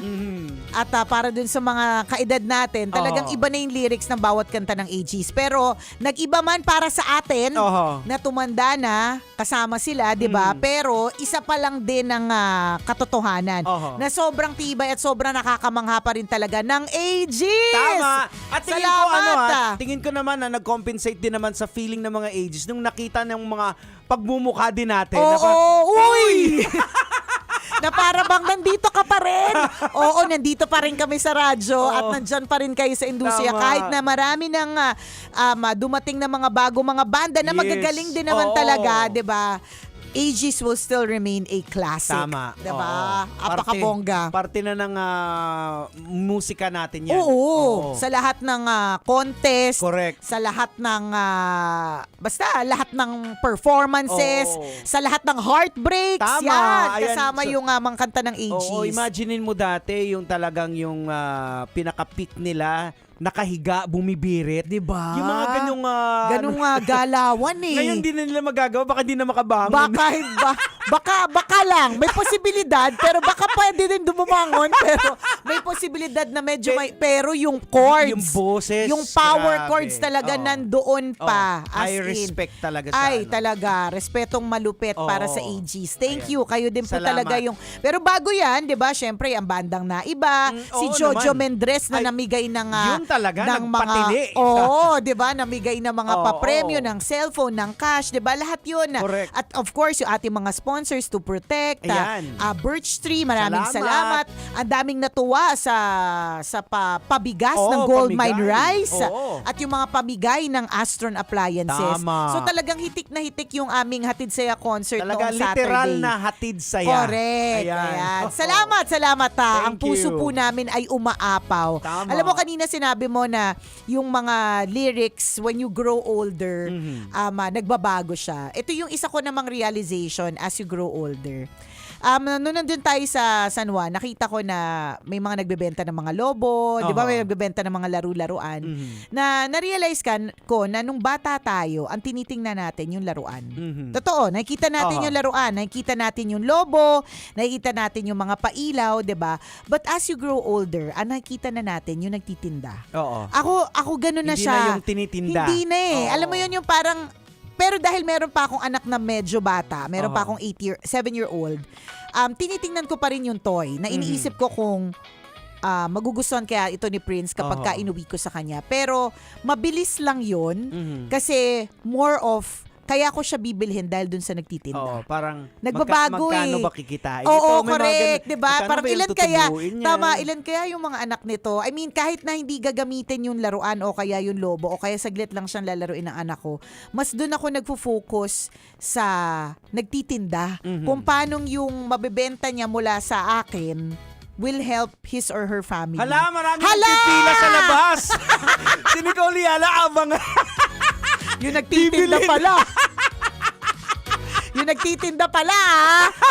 at para dun sa mga kaedad natin, talagang iba na yung lyrics ng bawat kanta ng AGs. Pero nag-iba man para sa atin na tumanda na, kasama sila, 'di ba? Pero isa pa lang din ng katotohanan na sobrang tibay at sobrang nakakamangha pa rin talaga ng AGs. Tama. At tingin ko Salamat. tingin ko naman na nag-compensate din naman sa feeling ng mga ages nung nakita ng mga pagmumukha din natin. Uy! Na para bang nandito ka pa rin. Oo, nandito pa rin kami sa radyo at nandyan pa rin kayo sa industriya. Tama. Kahit na marami ng dumating na mga bago mga banda na magagaling din naman talaga, 'di ba? AGs will still remain a classic. Tama. 'Di ba? Apakabongga. Parte na ng musika natin yan. Oo. Sa lahat ng contest. Correct. Sa lahat ng basta lahat ng performances, sa lahat ng heartbreaks. Tama. Yan, Ayan. kasama yung mga kanta ng AGs. Oo, imaginein mo dati yung talagang yung pinaka-peak nila, nakahiga, bumibirit. Diba? Yung mga ganyong... Ganong galawan eh. Ngayon di na nila magagawa, baka di na makabangon. Baka lang. May posibilidad, pero baka pwede din dumamangon. Pero may posibilidad na medyo may... Pero yung chords. Yung boses. Yung power grabe. chords talaga nandoon pa. As I in. respect talaga sa Ay, talaga. Respetong malupit para sa AGs. Thank you. Kayo din po Salamat. talaga yung... Pero bago yan, di ba, syempre, ang bandang Naiba, si oo Jojo naman. Mendres na namigay ng... Yun talaga, ng nagpatili. Oo, di ba, namigay ng mga Oo, papremyo, oo. ng cellphone, ng cash, di ba, lahat yun. Correct. At of course, yung ating mga sponsors to protect, Ayan. Birch Tree, maraming Salamat. salamat. Ang daming natuwa sa pabigas Oo, ng Gold pamigay. Mine Rice Oo. at yung mga pamigay ng Astron Appliances. Tama. So talagang hitik na hitik yung aming Hatid Saya concert Talaga noong literal Saturday. na hatid saya. Correct. Ayan. Salamat. Ang Thank puso you. po namin ay umaapaw. Tama. Alam mo, kanina sinabi mo na yung mga lyrics, when you grow older, nagbabago siya. Ito yung isa ko namang realization as you grow older. Nung nandun tayo sa San Juan, nakita ko na may mga nagbebenta ng mga lobo, di ba? May nagbebenta ng mga laro-laruan. Na na-realize ko na nung bata tayo, ang tinitingnan natin yung laruan. Totoo, nakikita natin yung laruan, nakikita natin yung lobo, nakikita natin yung mga pailaw, di ba? But as you grow older, nakikita na natin yung nagtitinda. Oo. Ako ganun na Hindi siya. na yung tinitinda. Hindi na eh. Oo. Alam mo yun yung parang, pero dahil meron pa akong anak na medyo bata, meron pa akong 7-year-old, tinitingnan ko pa rin yung toy na iniisip ko kung magugustuhan kaya ito ni Prince kapag ka inuwi ko sa kanya. Pero mabilis lang yun kasi more of kaya ko siya bibilhin dahil dun sa nagtitinda. Oo, parang Nagbabago magkano eh. ba kikitain? Oo, Ito, may mga correct. ganun. Diba? Magkano Parang ba yung ilan kaya, tutubuin niya? tama, ilan kaya yung mga anak nito? I mean, kahit na hindi gagamitin yung laruan o kaya yung lobo o kaya saglit lang siyang lalaruin ng anak ko, mas doon ako nagfo-focus sa nagtitinda. Kung paano yung mabebenta niya mula sa akin will help his or her family. Hala, maraming nagpipila sa labas. Si Nicole Yala, abang. Yung nagtitinda pala. Yung nagtitinda pala,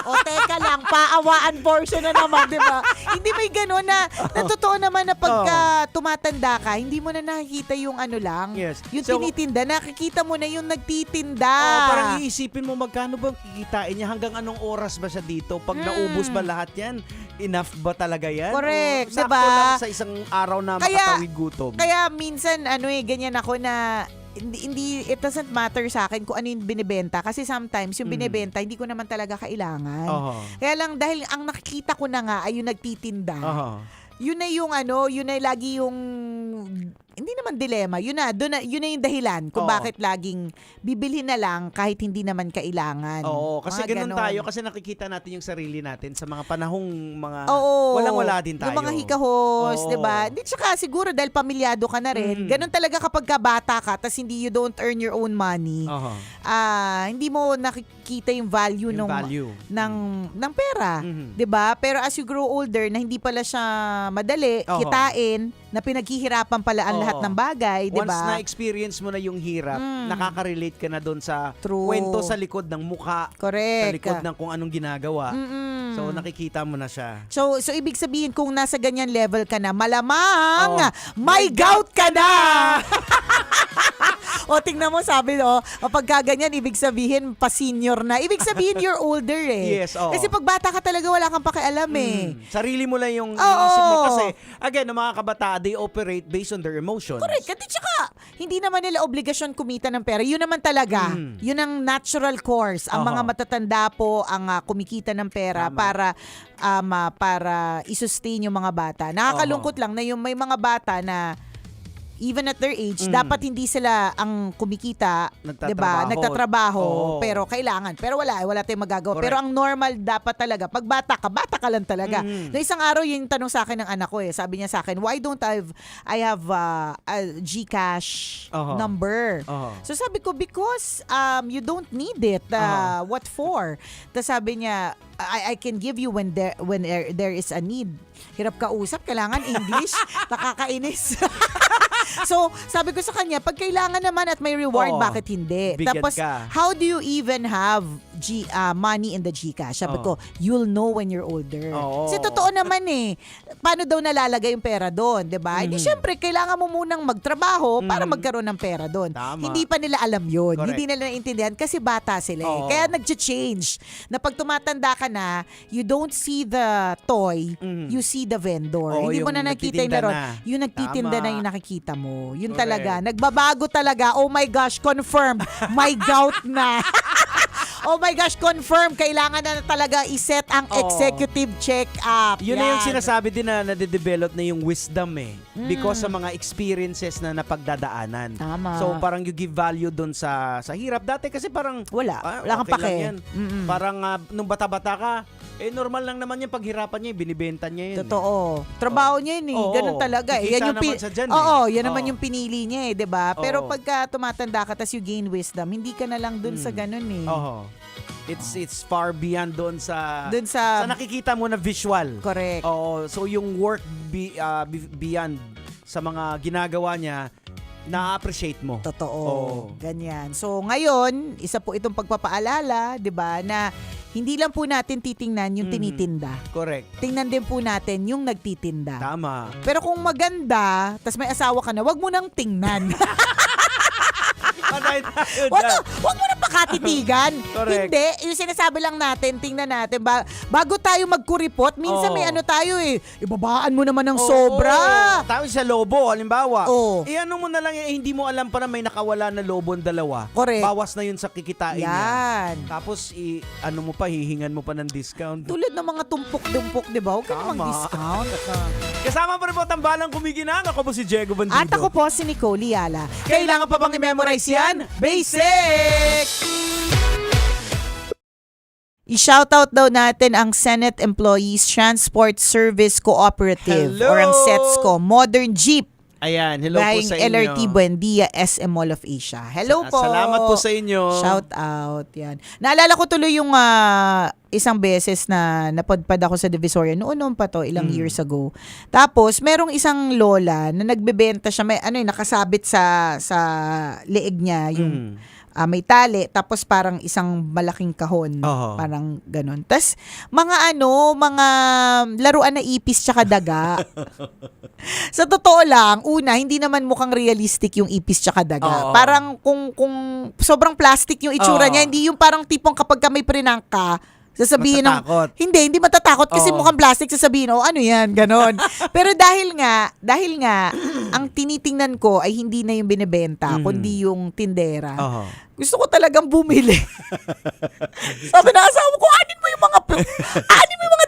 o teka lang, paawaan portion na naman, di ba? Hindi may gano'n na totoo naman na pagka tumatanda ka, hindi mo na nakikita yung ano lang, Yes. yung So, tinitinda, nakikita mo na yung nagtitinda. Parang iisipin mo magkano bang kikitain niya, hanggang anong oras ba siya dito? Pag naubos ba lahat yan, enough ba talaga yan? Correct, O sakto diba? lang sa isang araw na makatawid gutom. Kaya minsan, ganyan ako na, hindi it doesn't matter sa akin kung ano yung binibenta kasi sometimes yung binibenta hindi ko naman talaga kailangan. Kaya lang dahil ang nakikita ko na nga ay yung nagtitinda. Yun na yung yun na lagi yung hindi naman dilema. Yun na yung dahilan kung bakit laging bibilhin na lang kahit hindi naman kailangan. Oo, kasi Mga ganun ganon. tayo kasi nakikita natin yung sarili natin sa mga panahong mga Oo. walang-wala din tayo. Yung mga hikahos, Oo. 'di ba? Di tsaka siguro dahil pamilyado ka na rin. Ganun talaga kapag ka bata ka tas hindi you don't earn your own money. Hindi mo nakikita yung value Yung nung value. ng pera, 'di ba? Pero as you grow older na hindi pala siya madali kitain, na pinaghihirapan pala ang lahat ng bagay, 'di Once ba? na-experience mo na yung hirap, nakaka-relate ka na doon sa True. kwento sa likod ng mukha, Correct. sa likod ng kung anong ginagawa. So nakikita mo na siya. So ibig sabihin kung nasa ganyan level ka na, malamang may gout ka na. O, tingnan mo, sabi, kapag ganyan, ibig sabihin, pa-senior na. Ibig sabihin, you're older eh. Yes, oo. Kasi pag bata ka talaga, wala kang pakialam eh. Sarili mo lang yung Oo. iisip mo. Kasi, again, ng mga kabataan, they operate based on their emotions. Correct. At tsaka, hindi naman nila obligasyon kumita ng pera. Yun naman talaga. Yun ang natural course. Ang mga matatanda po ang kumikita ng pera para i-sustain yung mga bata. Nakakalungkot lang na yung may mga bata na even at their age, dapat hindi sila ang kumikita, 'di ba? Nagtatrabaho, pero kailangan. Pero wala tayong magagawa. Correct. Pero ang normal dapat talaga, pag bata ka lang talaga. No, isang araw yung tanong sa akin ng anak ko Sabi niya sa akin, "Why don't I have a GCash number?" So sabi ko, "Because you don't need it. What for?" Tapos sabi niya, I can give you when there is a need. Hirap kausap, kailangan English. Nakakainis. So, sabi ko sa kanya, pag kailangan naman at may reward, bakit hindi? Bigyan Tapos, ka. how do you even have money in the GCash? Sabi ko, you'll know when you're older. Kasi totoo naman paano daw nalalagay yung pera doon, di ba? Hindi, syempre, kailangan mo munang magtrabaho para magkaroon ng pera doon. Tama. Hindi pa nila alam yun. Correct. Hindi nila naintindihan kasi bata sila Kaya nag-change. Na pag tumatanda ka na, you don't see the toy, you see the vendor. Hindi mo yung na nakikita yung nagtitinda laro. na. Yung nagtitinda Tama. na yung nakikita mo. Yun Correct. talaga. Nagbabago talaga. Oh my gosh, confirmed. May gout na. Oh my gosh, confirmed. Kailangan na talaga iset ang executive check-up. Yun na yung sinasabi din na nade-develop na yung wisdom because sa mga experiences na napagdadaanan. Tama. So parang you give value doon sa hirap. Dati kasi parang Wala kang okay pake. lang yan. Parang nung bata-bata ka, normal lang naman yung paghirapan niya, binibenta niya yun. Totoo. Trabaho niya yun Oo. Ganun talaga Kikita Yan yung naman siya dyan yan naman yung pinili niya 'di ba? Pero pagka tumatanda ka tas you gain wisdom, hindi ka na lang dun sa ganun It's far beyond doon sa sa nakikita mo na visual. Correct. Oo, so yung work beyond sa mga ginagawa niya, na-appreciate mo. Totoo. Ganyan. So ngayon, isa po itong pagpapaalala, 'di ba, na hindi lang po natin titingnan yung tinitinda. Correct. Tingnan din po natin yung nagtitinda. Tama. Pero kung maganda, tas may asawa ka na, wag mo nang tingnan. Wag mo na pakatitigan. Correct. Hindi. Yung sinasabi lang natin, tingnan natin. Bago tayo magkuripot, minsan may tayo ibabaan mo naman ng sobra. Tayo sa lobo, halimbawa. Oo. Mo na lang, hindi mo alam pa na may nakawala na lobon dalawa. Correct. Bawas na yun sa kikitain niya. Yan. Tapos, hihingan mo pa ng discount. Tulad ng mga tumpok-dumpok, di ba? Huwag ka namang discount. Kasama pa rin po tambalang kumikinang. Ako po si Diego Bandido. At ako po si Nicole Yala. Kailangan pa bang i-memorize yan? Basic! I-shoutout daw natin ang Senate Employees Transport Service Cooperative or ang SETSCO, Modern Jeep. Ayan, hello po sa inyo. LRT Buendia, SM Mall of Asia. Hello po. Salamat po sa inyo. Shout out. Yan. Naalala ko tuloy yung isang beses na napadpad ako sa Divisoria. Noon pa to, ilang years ago. Tapos, merong isang lola na nagbebenta siya. May nakasabit sa leeg niya. Yung may tali. Tapos parang isang malaking kahon. Parang ganun. Tapos, mga laruan na ipis tsaka daga. Sa totoo lang, una, hindi naman mukhang realistic yung ipis tsaka daga. Parang kung sobrang plastic yung itsura niya, hindi yung parang tipong kapag ka may prank ka, sasabihin matatakot. Hindi matatakot kasi mukhang plastic, sasabihin, ano yan, ganon. Pero dahil nga, ang tinitingnan ko ay hindi na yung binibenta, kundi yung tindera. Gusto ko talagang bumili. Sabi na asawa ko, anin mo yung mga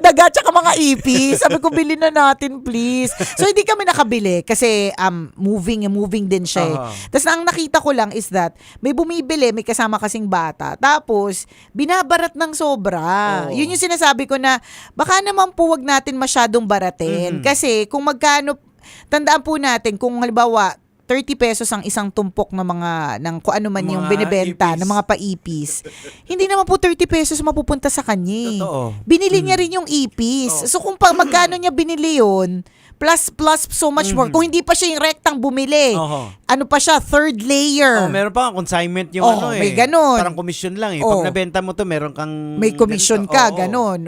daga tsaka mga ipis. Sabi ko, bilhin na natin, please. So, hindi kami nakabili kasi moving din siya. Tapos, ang nakita ko lang is that may bumibili, may kasama kasing bata. Tapos, binabarat ng sobra. Yun yung sinasabi ko na baka naman po wag natin masyadong baratin. Kasi kung magkano, tandaan po natin, kung halimbawa, 30 pesos ang isang tumpok ng kung ano man yung binibenta ng mga paipis. Hindi naman po 30 pesos mapupunta sa kanya. Totoo. Binili niya rin yung ipis. So kung magkano niya binili yun, plus so much more. Kung hindi pa siya yung rektang bumili, ano pa siya, third layer. Meron pa nga consignment yung may ganun. Parang commission lang Pag nabenta mo to, meron kang may commission ganito. ka, ganon.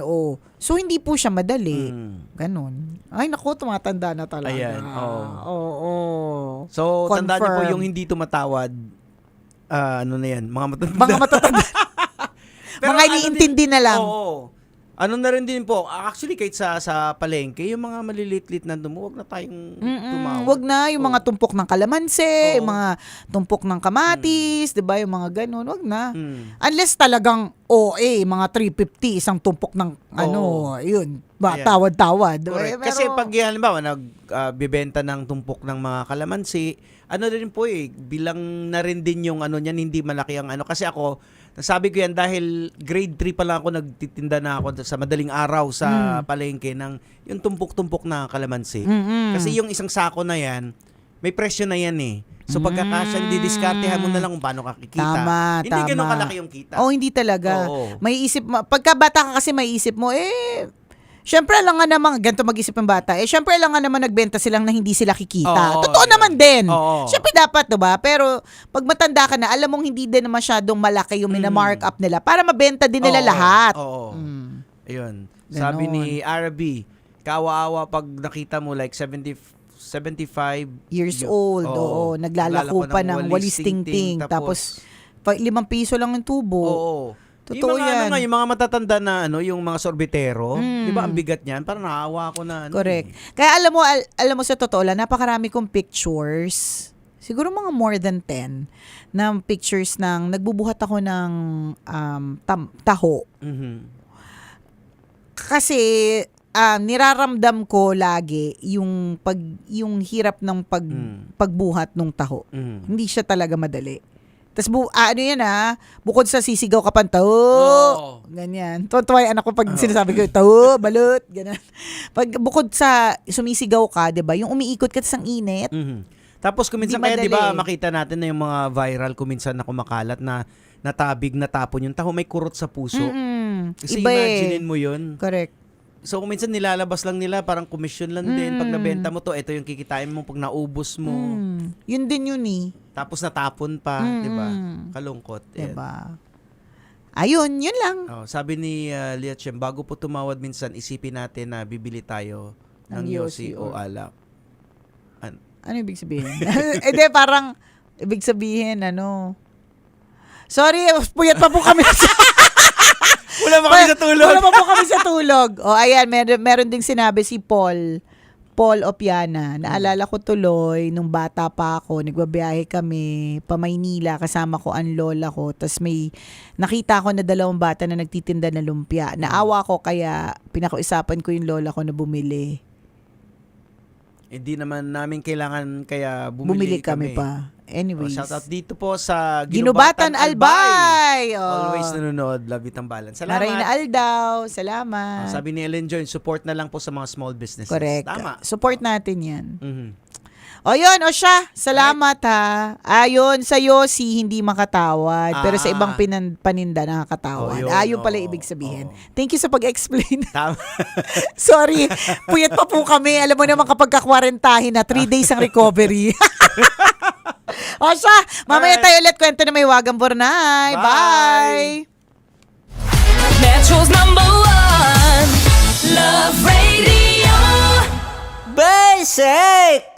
So, hindi po siya madali. Ganon. Ay, naku, tumatanda na talaga. Ayan, Oo. So, tandaan niyo po Confirm. yung hindi tumatawad, ano na yan, mga matatanda. Mga matatanda. Pero mga ano iniintindi na lang. Oo. Ano na rin din po, actually kahit sa palengke, yung mga malilit-lit na huwag na tayong tumawag. Wag na yung mga tumpok ng kalamansi, Oo. yung mga tumpok ng kamatis, 'di ba? Yung mga ganun, wag na. Mm. Unless talagang mga 350 isang tumpok ng yun, Ayan. tawad-tawad. Correct. Pero, Kasi pag halimbawa nagbibenta ng tumpok ng mga kalamansi, ano rin po bilang na rin din yung ano niyan, hindi malaki ang ano. Kasi ako, nasabi ko yan dahil grade 3 pa lang ako nagtitinda na ako sa madaling araw sa palengke ng yung tumpok-tumpok na kalamansi. Kasi yung isang sako na yan, may presyo na yan eh. So pagkakasya, didiskartehan mo na lang kung paano ka kikita. Hindi tama. ganun kalaki yung kita. Oh, hindi talaga. Oo. May isip mo, pagka bata ka kasi may isip mo, syempre lang nga naman, ganito mag-isip ng bata, syempre lang nga naman nagbenta silang na hindi sila kikita. Oo, Totoo yun. naman din. Oo. Syempre dapat, diba? Pero pag matanda ka na, alam mong hindi din masyadong malaki yung mina-mark up nila para mabenta din nila Oo. lahat. Oo. Ayun. Ganon. Sabi ni RB, kawawa pag nakita mo like 75 Years old, oo. Naglalako pa ng walis ting-ting. Tapos, 5 piso lang yung tubo. Oo. Totoo yung mga, yan. yung mga matatanda na yung mga sorbetero, di ba ang bigat niyan? Parang naawa ko na. Correct. Kaya alam mo sa totoo lang, napakarami kong pictures. Siguro mga more than 10 na pictures ng nagbubuhat ako ng taho. Kasi niraramdam ko lagi yung hirap ng pagbuhat ng taho. Hindi siya talaga madali. Tapos ano yan bukod sa sisigaw ka pang taho, ganyan. Tuwa yung anak ko pag sinasabi ko, taho, balot, ganyan. Bukod sa sumisigaw ka, 'di ba? Yung umiikot ka sa init. Tapos kuminsan Hindi kaya, di madali. ba, makita natin na yung mga viral kuminsan na kumakalat na natabig, natapon yung taho, may kurot sa puso. Kasi Iba imaginein mo yun. Correct. So, kuminsan nilalabas lang nila, parang commission lang din. Pag nabenta mo to, ito yung kikitain mo pag naubos mo. Yun din yun Tapos natapon pa, di ba? Kalungkot. Ayan. Diba? Ayun, yun lang. Sabi ni Lia Chem, bago po tumawad minsan, isipin natin na bibili tayo ng yosi o alak. Ano ibig sabihin? Hindi, parang ibig sabihin, Sorry, puyat pa po kami. Wala pa kami sa tulog. Wala pa po kami sa tulog. Ayan, meron ding sinabi si Paul Opiana. Naalala ko tuloy, nung bata pa ako, nagbabiyahe kami pa Maynila, kasama ko ang lola ko. Tapos may nakita ko na 2 bata na nagtitinda na lumpia. Naawa ko, kaya pinakiusapan ko yung lola ko na bumili. Hindi naman namin kailangan, kaya Bumili kami pa. Anyways. Shout out dito po sa Ginubatan Albay. Always nanonood. Love it ang balance. Salamat. Maray na Aldaw. Salamat. Sabi ni Ellen Joy, support na lang po sa mga small businesses. Correct. Tama. Support natin yan. Yun. Siya. Salamat ha. Ayon sa Yossi, hindi makatawad. Pero sa ibang paninda, nakakatawad. Ayun pala ibig sabihin. Thank you sa pag-explain. Tama. Sorry. Puyat pa po kami. Alam mo naman kapag kakwarentahin na, 3 days ang recovery. Siya. Mamaya tayo ulit kwento na may Wagang Bornay. Bye! Metro's #1 Love Radio. Basic!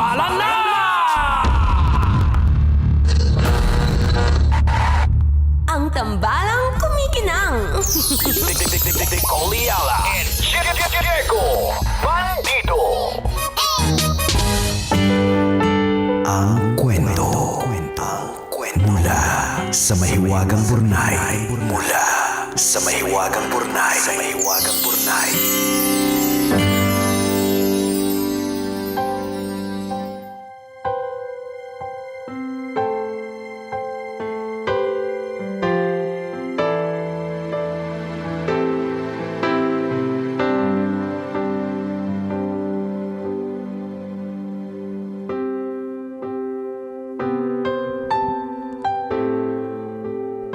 Tambalan na! Ang tambalang kumikinang. Nicole Yala and Diego Bandido. Ang kwento. Mula sa mahiwagang Burnay. Mula sa mahiwagang Burnay.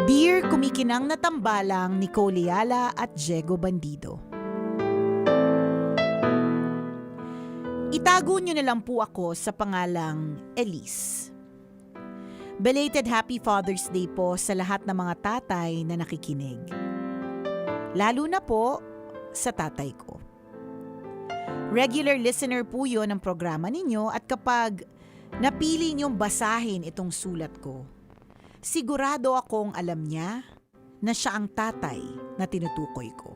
Dear kumikinang na tambalang Nicole Yala at Diego Bandido. Itago niyo na lang po ako sa pangalang Elise. Belated Happy Father's Day po sa lahat ng mga tatay na nakikinig. Lalo na po sa tatay ko. Regular listener po yun ng programa ninyo at kapag napili niyong basahin itong sulat ko, sigurado akong alam niya na siya ang tatay na tinutukoy ko.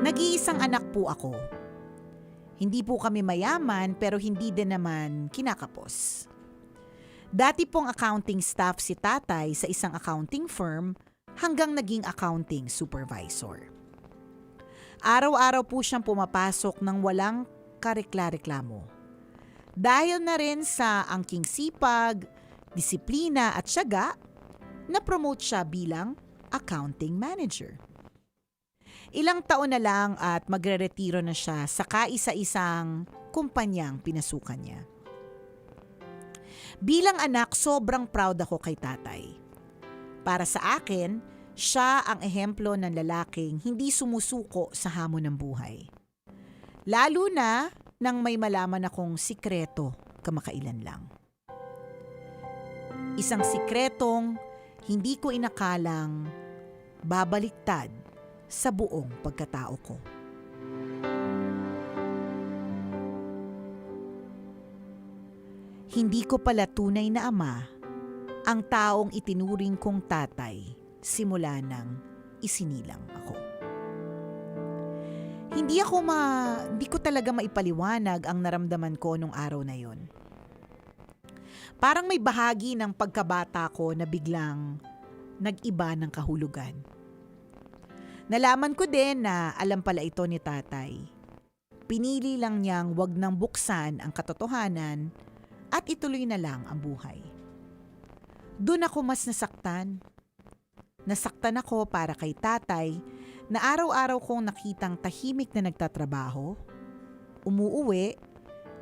Nag-iisang anak po ako. Hindi po kami mayaman pero hindi din naman kinakapos. Dati pong accounting staff si tatay sa isang accounting firm hanggang naging accounting supervisor. Araw-araw po siyang pumapasok ng walang karekla-reklamo. Dahil na rin sa angking sipag, disiplina at tiyaga, na-promote siya bilang accounting manager. Ilang taon na lang at magre-retiro na siya sa kaisa-isang kumpanyang pinasukan niya. Bilang anak, sobrang proud ako kay tatay. Para sa akin, siya ang ehemplo ng lalaking hindi sumusuko sa hamon ng buhay. Lalo na nang may malaman akong sikreto kamakailan lang. Isang sikretong hindi ko inakalang babaliktad sa buong pagkatao ko. Hindi ko pala tunay na ama ang taong itinuring kong tatay simula nang isinilang ako. Hindi ko talaga maipaliwanag ang naramdaman ko nung araw na yon. Parang may bahagi ng pagkabata ko na biglang nag-iba ng kahulugan. Nalaman ko din na alam pala ito ni tatay. Pinili lang niyang wag nang buksan ang katotohanan at ituloy na lang ang buhay. Doon ako mas nasaktan. Nasaktan ako para kay tatay na araw-araw kong nakitang tahimik na nagtatrabaho, umuuwi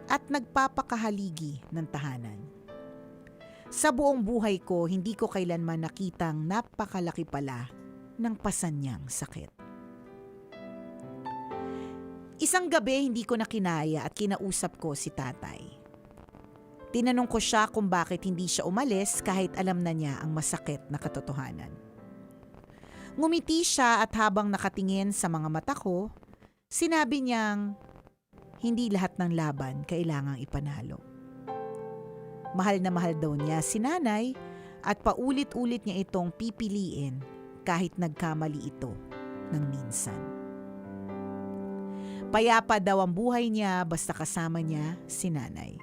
at nagpapakahaligi ng tahanan. Sa buong buhay ko, hindi ko kailanman nakitang napakalaki pala ng pasan niyang sakit. Isang gabi hindi ko na kinaya at kinausap ko si tatay. Tinanong ko siya kung bakit hindi siya umalis kahit alam na niya ang masakit na katotohanan. Ngumiti siya at habang nakatingin sa mga mata ko, sinabi niyang hindi lahat ng laban kailangang ipanalo. Mahal na mahal daw niya si nanay at paulit-ulit niya itong pipiliin kahit nagkamali ito ng minsan. Payapa daw ang buhay niya basta kasama niya si nanay.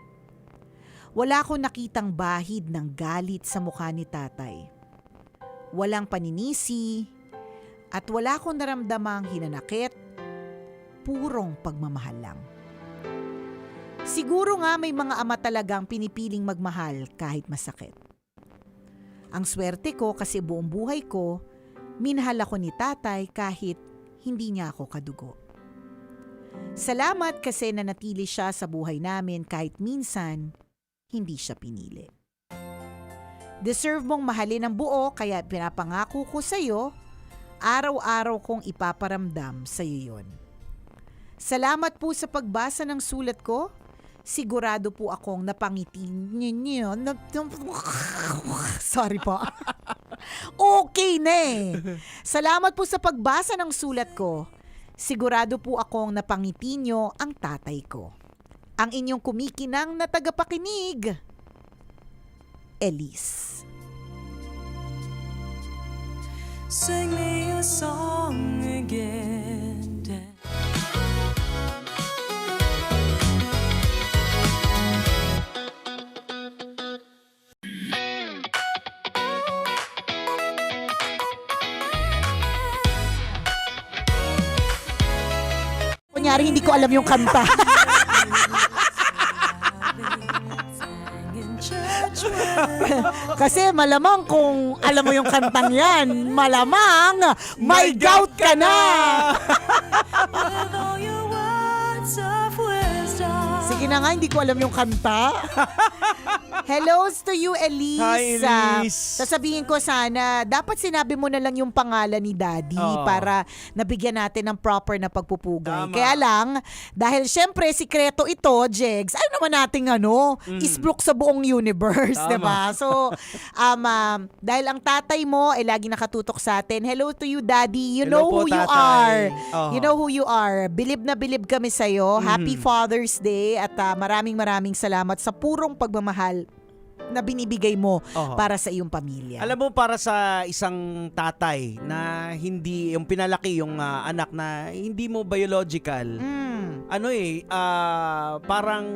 Wala akong nakitang bahid ng galit sa mukha ni tatay. Walang paninisi at wala akong naramdamang hinanakit, purong pagmamahal lang. Siguro nga may mga ama talagang pinipiling magmahal kahit masakit. Ang swerte ko kasi buong buhay ko, minahal ako ni tatay kahit hindi niya ako kadugo. Salamat kasi nanatili siya sa buhay namin kahit minsan hindi siya pinili. Deserve mong mahalin ng buo kaya pinapangako ko sa iyo, araw-araw kong ipaparamdam sa iyo yon. Salamat po sa pagbasa ng sulat ko. Sigurado po akong napangiti niyo. Sorry po. Okay na eh. Salamat po sa pagbasa ng sulat ko. Sigurado po akong napangiti niyo ang tatay ko. ang inyong kumikinang na tagapakinig, Elise. Sing me a song again. Kunyari, hindi ko alam yung kanta. Kasi malamang kung alam mo yung kantang yan, malamang may gout ka na. Sige na nga, hindi ko alam yung kanta. Hello to you, Elise. Hi, Elise. Sasabihin ko sana, dapat sinabi mo na lang yung pangalan ni Daddy para nabigyan natin ng proper na pagpupugay. Tama. Kaya lang, dahil syempre, sikreto ito, Jegs, ayaw naman nating isplok sa buong universe, Tama. diba? So, dahil ang tatay mo ay lagi nakatutok sa atin, hello to you, Daddy. You Hello know po, who you tatay. are. Oo. You know who you are. Bilib na bilib kami sa'yo. Happy Father's Day at maraming salamat sa purong pagmamahal na binibigay mo para sa iyong pamilya. Alam mo, para sa isang tatay na hindi, yung pinalaki yung anak na hindi mo biological, parang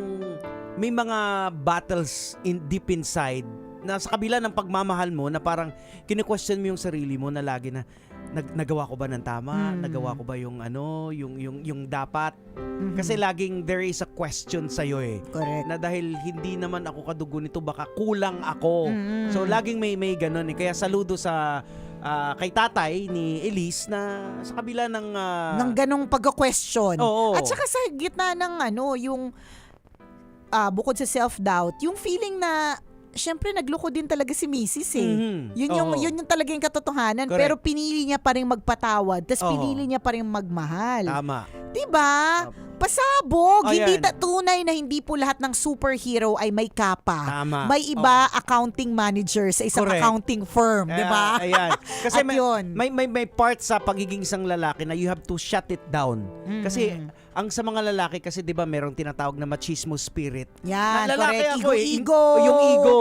may mga battles deep inside na sa kabila ng pagmamahal mo na parang kine-question mo yung sarili mo na lagi na nagawa ko ba ng tama? Nagawa ko ba yung yung dapat? Kasi laging there is a question sa iyo Correct. na dahil hindi naman ako kadugo nito, baka kulang ako. So laging may ganun Kaya saludo sa kay tatay ni Elise na sa kabila ng ng ganong pag-question. Oo. At saka sa gitna ng yung bukod sa self-doubt, yung feeling na syempre nagloko din talaga si Mrs. Yun yung talaga yung katotohanan. Correct. Pero pinili niya pa rin magpatawad, tapos pinili niya pa rin magmahal. Tama. Diba? Pasabog. Ayan. Hindi tunay na hindi po lahat ng superhero ay may kapa. Tama. May iba accounting manager sa isang Correct. accounting firm, diba? Ayan. Kasi At yun. may part sa pagiging isang lalaki na you have to shut it down. Kasi ang sa mga lalaki kasi 'di ba merong tinatawag na machismo spirit. Yan, Na lalaki correct. ako Ego. Yung ego.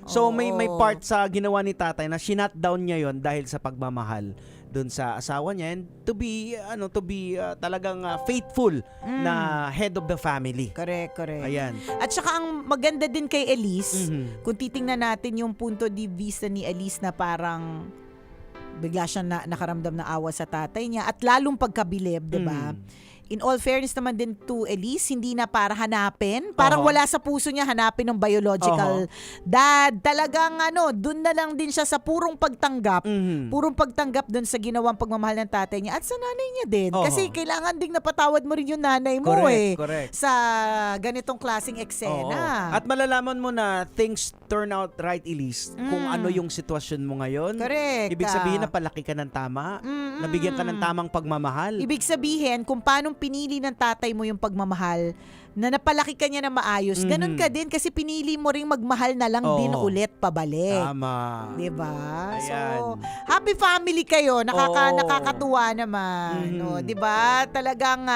So Oo. may part sa ginawa ni tatay na shinut down niya yon dahil sa pagmamahal doon sa asawa niya and to be talagang faithful na head of the family. Correct. Ayan. At saka ang maganda din kay Elise, kung titingnan natin yung punto de vista ni Elise na parang bigla siyang nakaramdam ng awa sa tatay niya at lalong pagkabilib, 'di ba? In all fairness naman din to Elise, hindi na para hanapin. Parang wala sa puso niya hanapin ng biological dad. Talagang dun na lang din siya sa purong pagtanggap. Purong pagtanggap dun sa ginawang pagmamahal ng tatay niya at sa nanay niya din. Kasi kailangan ding napatawad mo rin yung nanay mo Correct. sa ganitong klaseng eksena. At malalaman mo na things turn out right, Elise, kung ano yung sitwasyon mo ngayon. Correct. Ibig sabihin na palaki ka ng tama, nabigyan ka ng tamang pagmamahal. Ibig sabihin, kung paano pinili ng tatay mo yung pagmamahal, na napalaki ka niya na maayos, ganun ka din kasi pinili mo ring magmahal na lang din ulit pabalik. Tama. Diba? Ayan. So, happy family kayo. Nakakatuwa naman. No? Diba? Talagang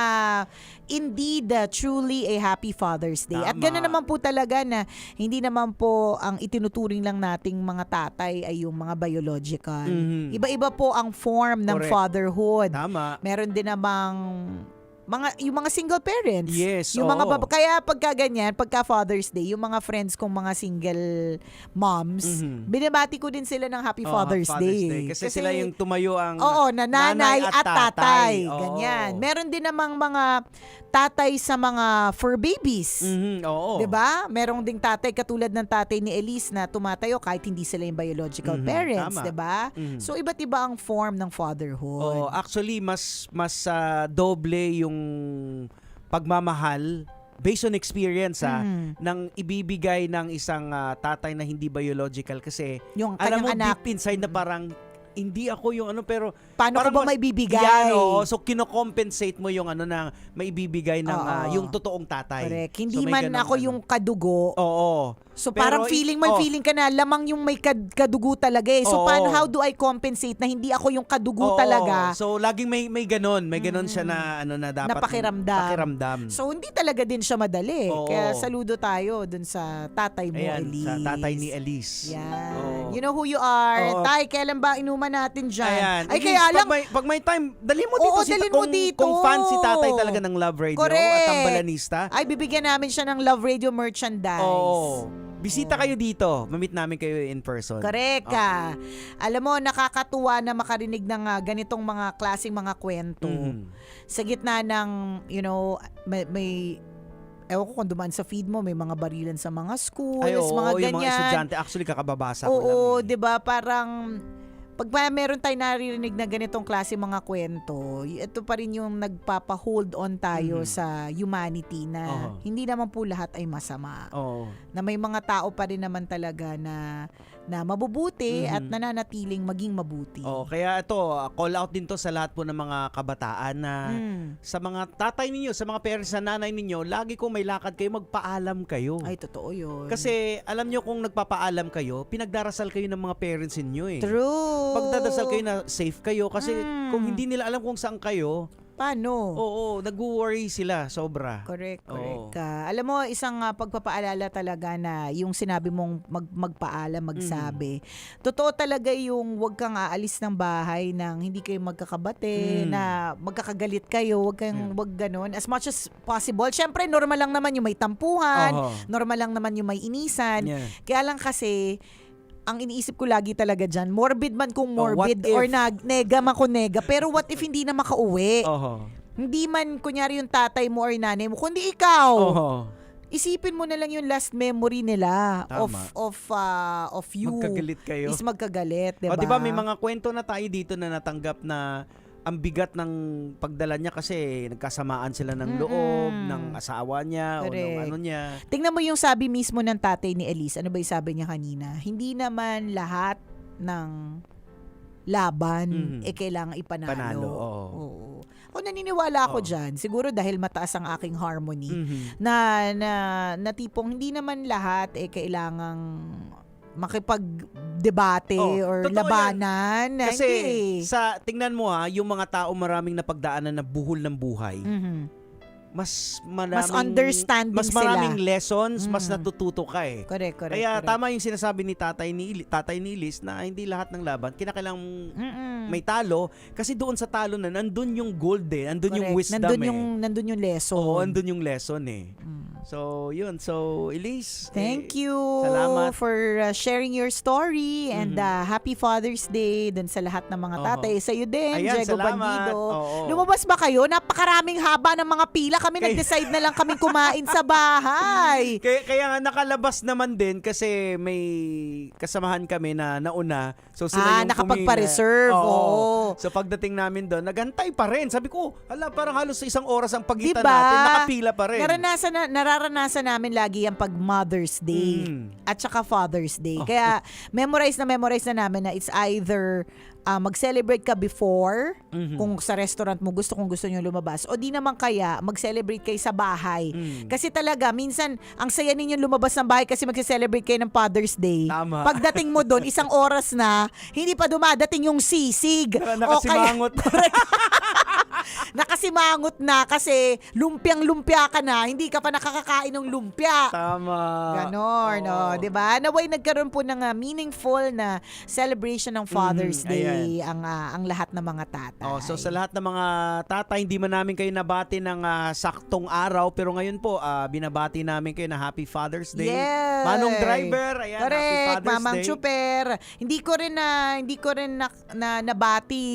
indeed, truly a happy Father's Day. At Tama. gano'n naman po talaga na hindi naman po ang itinuturing lang nating mga tatay ay yung mga biological. Iba-iba po ang form ng Correct. fatherhood. Tama. Meron din namang yung mga single parents. Yes, Yung mga oo. kaya pagka ganyan, pagka Father's Day, yung mga friends kong mga single moms, binabati ko din sila ng Happy Father's Day. Kasi sila yung tumayo ang na nanay at tatay. Oo. Ganyan. Meron din namang mga tatay sa mga fur babies. Oo. 'Di ba? Merong ding tatay katulad ng tatay ni Elise na tumatayo kahit hindi sila yung biological parents, Tama. 'di ba? So iba't iba ang form ng fatherhood. Oh, actually mas doble yung pagmamahal based on experience nang ibibigay ng isang tatay na hindi biological kasi Yung alam mo kanyang anak. deep inside na parang hindi ako yung pero Paano ko parang ba maibibigay? Yan, so kino-compensate mo yung na maibibigay ng Oo. yung totoong tatay. Correct. So, Hindi may man ganong ako yung kadugo. Oo. So Pero parang feeling ka na lamang yung may kadugo talaga eh. So Oo. paano, how do I compensate na hindi ako yung Oo. kadugo talaga? So laging may ganon. May ganon siya na ano na dapat. Napakiramdam. So hindi talaga din siya madali. Oo. Kaya saludo tayo dun sa tatay mo, Ayan, Elise. sa tatay ni Elise. Yan. Oo. You know who you are. Oo. Tay, kailan ba inuman natin dyan? Ayan. Ay, Elise, kaya lang, pag may time, dalhin mo dito. Oo, dalhin mo dito. Kung fan si tatay talaga ng Love Radio Correct. at tambalanista. ay, bibigyan namin siya ng Love Radio merchandise. Oo. Bisita kayo dito. Mamit namin kayo in person. Correct ka. Alam mo, nakakatuwa na makarinig ng ganitong mga klaseng mga kwento. Sa gitna ng, may ewan ko kung dumaan sa feed mo, may mga barilan sa mga schools, Ay, oo, mga yung ganyan. mga estudyante. Actually, kakababasa ko lang. Oo, 'di ba? Parang pag meron tayong naririnig na ganitong klase mga kwento, ito pa rin yung nagpapa-hold on tayo sa humanity na hindi naman po lahat ay masama. Oo. Na may mga tao pa rin naman talaga na mabubuti at nananatiling maging mabuti. Oh, kaya ito, call out din to sa lahat po ng mga kabataan na sa mga tatay ninyo, sa mga parents na nanay ninyo, lagi kung may lakad kayo, magpaalam kayo. Ay, totoo yun. Kasi alam nyo kung nagpapaalam kayo, pinagdarasal kayo ng mga parents ninyo eh. True. Pagdadasal kayo na safe kayo kasi kung hindi nila alam kung saan kayo, paano? Oo, nag-worry sila sobra. Correct Oo. ka. Alam mo, isang pagpapaalala talaga na yung sinabi mong magpaalam, magsabi. Totoo talaga yung wag kang aalis ng bahay nang hindi kayo magkakabate, na magkakagalit kayo, wag ganon. As much as possible. Syempre, normal lang naman yung may tampuhan, normal lang naman yung may inisan. Yeah. Kaya lang kasi, ang iniisip ko lagi talaga dyan, morbid man kung morbid what if? or nega man kung nega. Pero what if hindi na makauwi? Hindi man kunyari yung tatay mo or nanay mo, kundi ikaw. Isipin mo na lang yung last memory nila of you. Magkagalit kayo. Is magkagalit, diba? O, diba may mga kwento na tayo dito na natanggap na ang bigat ng pagdala niya kasi nagkasamaan sila ng loob, ng asawa niya o ng ano niya. Tingnan mo yung sabi mismo ng tatay ni Elise. Ano ba yung sabi niya kanina? Hindi naman lahat ng laban kailangan ipanalo. Panalo, oo. O naniniwala ako dyan. Siguro dahil mataas ang aking harmony na tipong hindi naman lahat kailangang makipag-debate or labanan. Kasi Hindi. tingnan mo yung mga tao maraming napagdaanan na buhol ng buhay. Mas understanding mas maraming sila. lessons, mas natututo ka eh. Correct. Kaya tama yung sinasabi ni tatay ni Liz na hindi lahat ng laban kinakailangang may talo kasi doon sa talo na nandun yung gold nandun yung wisdom nandun yung lesson. Oo, nandun yung lesson eh. So, yun. So, Elise. Thank you salamat. for sharing your story and happy Father's Day dun sa lahat ng mga tatay. Sa iyo din, Ayan, Diego salamat. Bandido. Oo. Lumabas ba kayo? Napakaraming haba ng mga pila. Kami nag-decide na lang kaming kumain sa bahay. Kaya nga nakalabas naman din kasi may kasamahan kami na nauna. So sila yung nakapagpa-reserve. Oo. So pagdating namin doon, nagantay pa rin. Sabi ko, parang halos sa 1 oras ang pagitan Diba? natin. Nakapila pa rin. Nararanasan namin lagi yung pag Mother's Day at saka Father's Day. Kaya memorize na namin na it's either mag-celebrate ka before kung sa restaurant mo kung gusto nyo lumabas o di naman kaya mag-celebrate kayo sa bahay. Kasi talaga minsan ang saya ninyo lumabas ng bahay kasi mag-celebrate kayo ng Father's Day. Tama. Pagdating mo doon 1 oras na hindi pa dumadating yung sisig. Nakasimangot. Nakasimangot na kasi lumpiang-lumpia ka na, hindi ka pa nakakakain ng lumpia. Tama. Ganon, no? Diba? Naway nagkaroon po ng meaningful na celebration ng Father's Day ang lahat ng mga tatay. So sa lahat ng mga tatay, hindi man namin kayo nabati ng saktong araw, pero ngayon po, binabati namin kayo na Happy Father's Day. Yes. Manong Driver, ayan, correct. Happy Father's Mamang Day. Chuper. Hindi ko rin nabati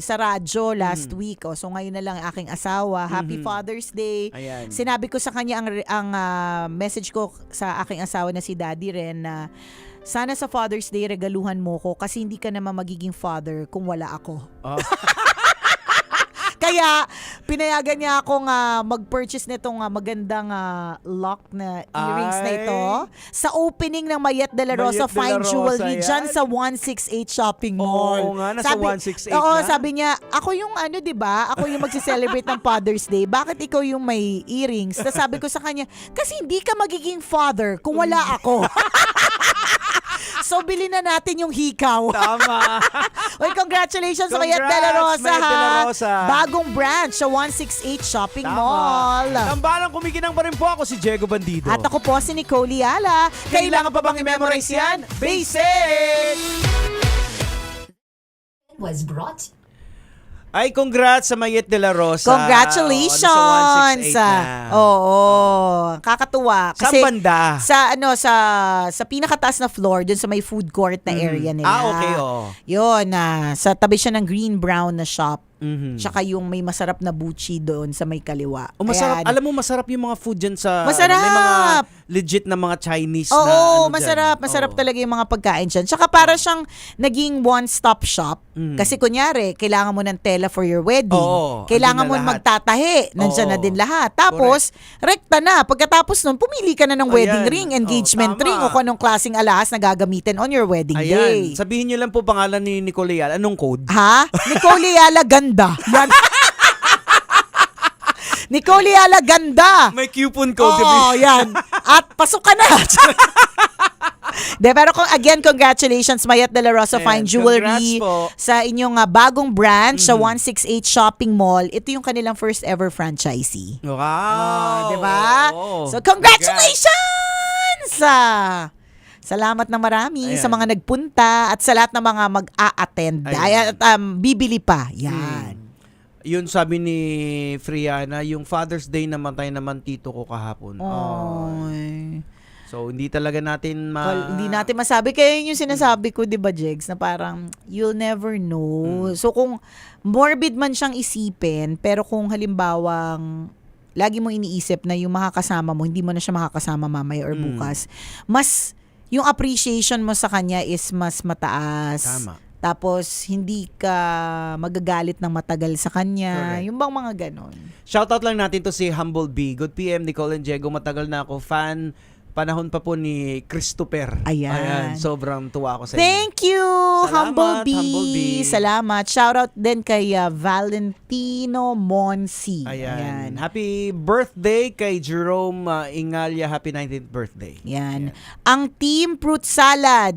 sa radyo last week. So ngayon na lang aking asawa. Happy Father's Day. Ayan. Sinabi ko sa kanya ang message ko sa aking asawa na si Daddy Ren na sana sa Father's Day regaluhan mo ko kasi hindi ka naman magiging father kung wala ako. Kaya, pinayagan niya akong mag-purchase nitong magandang lock na earrings na ito sa opening ng Mayet de la Rosa Mayet de la Fine Rosa Jewelry yan? dyan sa 168 Shopping Mall. Oo nga, nasa 168 Oo, na. sabi niya, ako yung di ba? Ako yung magse-celebrate ng Father's Day. Bakit ikaw yung may earrings? Tapos sabi ko sa kanya, kasi hindi ka magiging father kung wala ako. So, bilhin na natin yung hikaw. Tama. Uy, congratulations sa Mayet Congrats, de la Rosa, Mayet de la ha? Rosa. Bagong branch sa 168 Shopping Mall. Tambalang kumikinang pa rin po ako si Diego Bandido. At ako po si Nicole Yala. Kailangan pa bang i-memorize yan? Basic! Was brought Ay, congrats sa Mayet de la Rosa. Congratulations! Sa 168 na. Oo. Kakatuwa. Saan Kasi banda? sa pinakataas na floor, dun sa may food court na area nila. Okay, oh. Yun, sa tabi siya ng green-brown na shop. Mhm. Tsaka yung may masarap na buchi doon sa may kaliwa. Masarap. Ayan. Alam mo, masarap yung mga food dyan sa... Masarap! May mga legit na mga Chinese na... Oo, ano masarap. dyan. Masarap Oo. talaga yung mga pagkain dyan. Tsaka para siyang naging one-stop shop. Kasi kunyari, kailangan mo ng tela for your wedding. Oo, Kailangan mo andun na lahat. magtatahi. Nandyan Oo. na din lahat. Tapos, rekta na. Pagkatapos nun, pumili ka na ng wedding Ayan. ring, engagement Oo, tama. ring, o kung anong klaseng alahas na gagamitin on your wedding day. Ayan. Sabihin nyo lang po pangalan ni Nicole Yal. Anong code? Ha? Nicole Yala Ganda. Yan. Nicole Yala Ganda. May coupon code. Oo, yan. At pasok ka na. Pero again, congratulations Mayet de la Rosa Ayan, Fine Jewelry congrats po. sa inyong bagong branch sa 168 Shopping Mall. Ito yung kanilang first ever franchisee. Wow. Diba? Oo. So, congratulations! Salamat na marami Ayan. sa mga nagpunta at sa lahat ng mga mag-a-attend. Ayan. At bibili pa. Yan. Yun sabi ni Friana, yung Father's Day namatay naman tito ko kahapon. Oy. So, hindi talaga natin Hindi natin masabi. Kaya yun yung sinasabi ko, di ba, Jegs, na parang you'll never know. So, kung morbid man siyang isipin, pero kung halimbawang lagi mo iniisip na yung makakasama mo, hindi mo na siya makakasama mamaya or bukas, mas yung appreciation mo sa kanya is mas mataas. Tama. Tapos, hindi ka magagalit ng matagal sa kanya. Correct. Yung bang mga ganon. Shoutout lang natin to si Humble B. Good PM, Nicole and Diego. Matagal na ako fan. Panahon pa po ni Christopher. Ayan. Sobrang tuwa ako sa inyo. Thank you, Salamat, Humble B. Humble B. Salamat. Shoutout din kay Valentino Monsi. Ayan. Happy birthday kay Jerome Ingalya. Happy 19th birthday. Yan. Ang Team Fruit Salad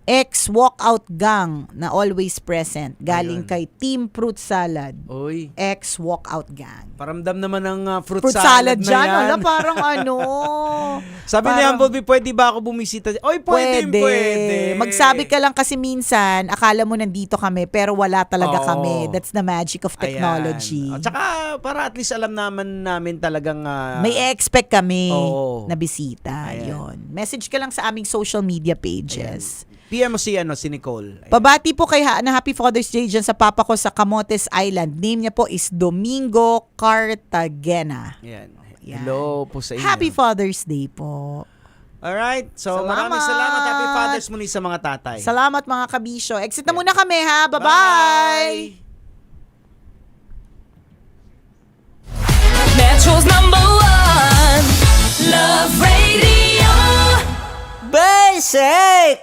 ex-walkout gang na always present. Galing Ayun. kay Team Fruit Salad. Uy, Ex-walkout gang. paramdam naman ng fruit, Fruit salad salad na dyan. yan. Wala, parang ano. Sabi ni parang- Humble B, pwede ba ako bumisita? Oy, pwede. Magsabi ka lang kasi minsan, akala mo nandito kami, pero wala talaga Oo. kami. That's the magic of technology. Ayan. At saka, para at least alam namin talagang... May expect kami Oo. na bisita. Ayan. Yon. Message ka lang sa aming social media pages. PM mo si Nicole. Ayan. Pabati po kay na Happy Father's Day dyan sa papa ko sa Camotes Island. Name niya po is Domingo Cartagena. Ayan. Yan. Hello po sa inyo. Happy Father's Day po. Alright. So, Salamat. maraming salamat. Happy Father's muli sa mga tatay. Salamat mga kabisyo. Exit na muna kami ha. Bye-bye! Metro's #1 Love Radio. Basic!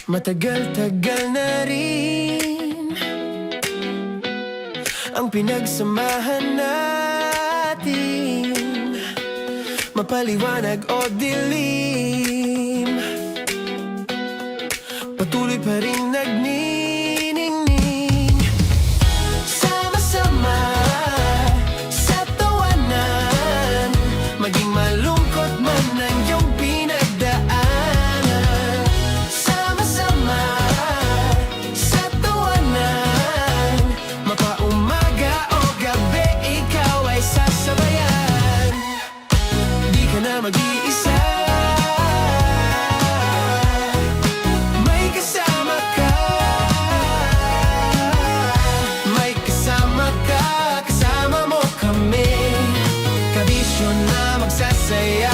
Matagal-tagal na rin ang pinagsamahan natin, mapaliwanag o dilim, patuloy pa rin nagniningning. Sama-sama sa tawanan, maging malungkot man ang iyong pinagdaanan. Sama-sama sa tawanan, mapaumaga o gabi, ikaw ay sasabayan. Di ka na mag-iisa, may kasama ka. May kasama ka, kasama mo kami. Kabisyo na magsasaya,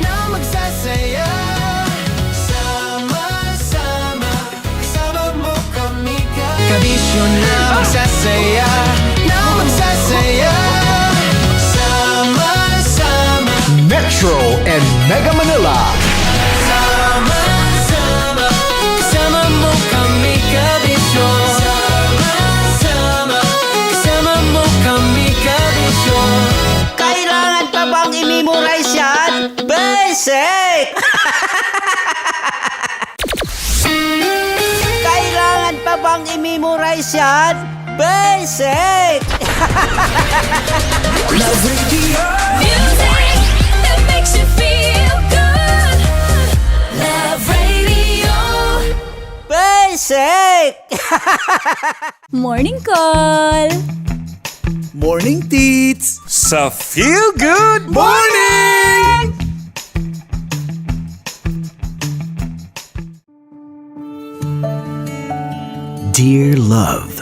na magsasaya. Sama-sama, kasama mo kami. Kabisyo na magsasaya, na magsasaya. Sama-sama, Metro and Mega Manila. sama-sama, kasama mo kami. Kabisyo, sama-sama, kasama mo kami. Kabisyo. Kailangan pa bang i-memorize yan? Basic! Kailangan pa bang i-memorize yan? Basic! Love Radio. Music that makes you feel good. Love Radio. Basic! Morning call! Morning, Tits! Sa Feel Good Morning! Dear Love,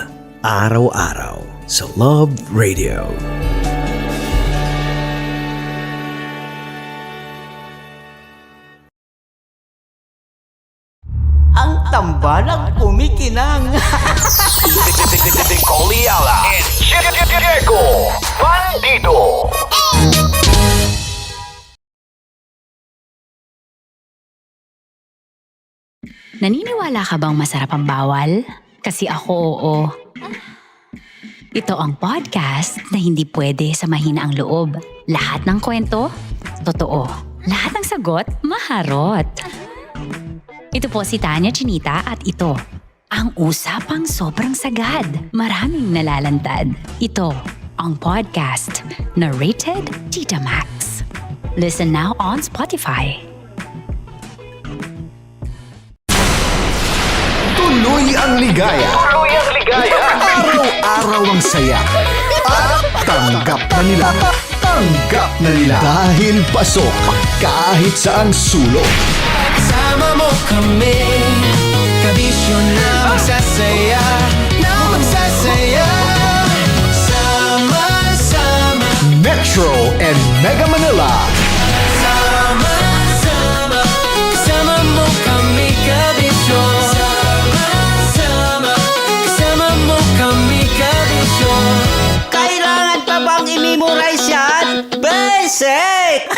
araw-araw sa Love Radio. Ang tambalang kumikinang. Coliala and Diego Bandido. Naniniwala ka bang masarap ang bawal? Kasi ako oo. Ito ang podcast na hindi pwede sa mahina ang loob. Lahat ng kwento, totoo. Lahat ng sagot, maharot. Ito po si Tanya Chinita at ito, ang usapang sobrang sagad. Maraming nalalantad. Ito, ang podcast na rated Tita Max. Listen now on Spotify. Tuloy ang ligaya. Araw-araw ang saya. At tanggap na nila. Tanggap na nila. Dahil pasok kahit saang sulok. Kasama mo kami. Kabisyo na magsasaya, na magsasaya. Sama-sama, Metro and Mega Manila. sama-sama, kasama mo kami. Kabisyo, sama-sama, kasama mo kami. Kabisyo. Kailangan pa bang i-memorize yan? Basic!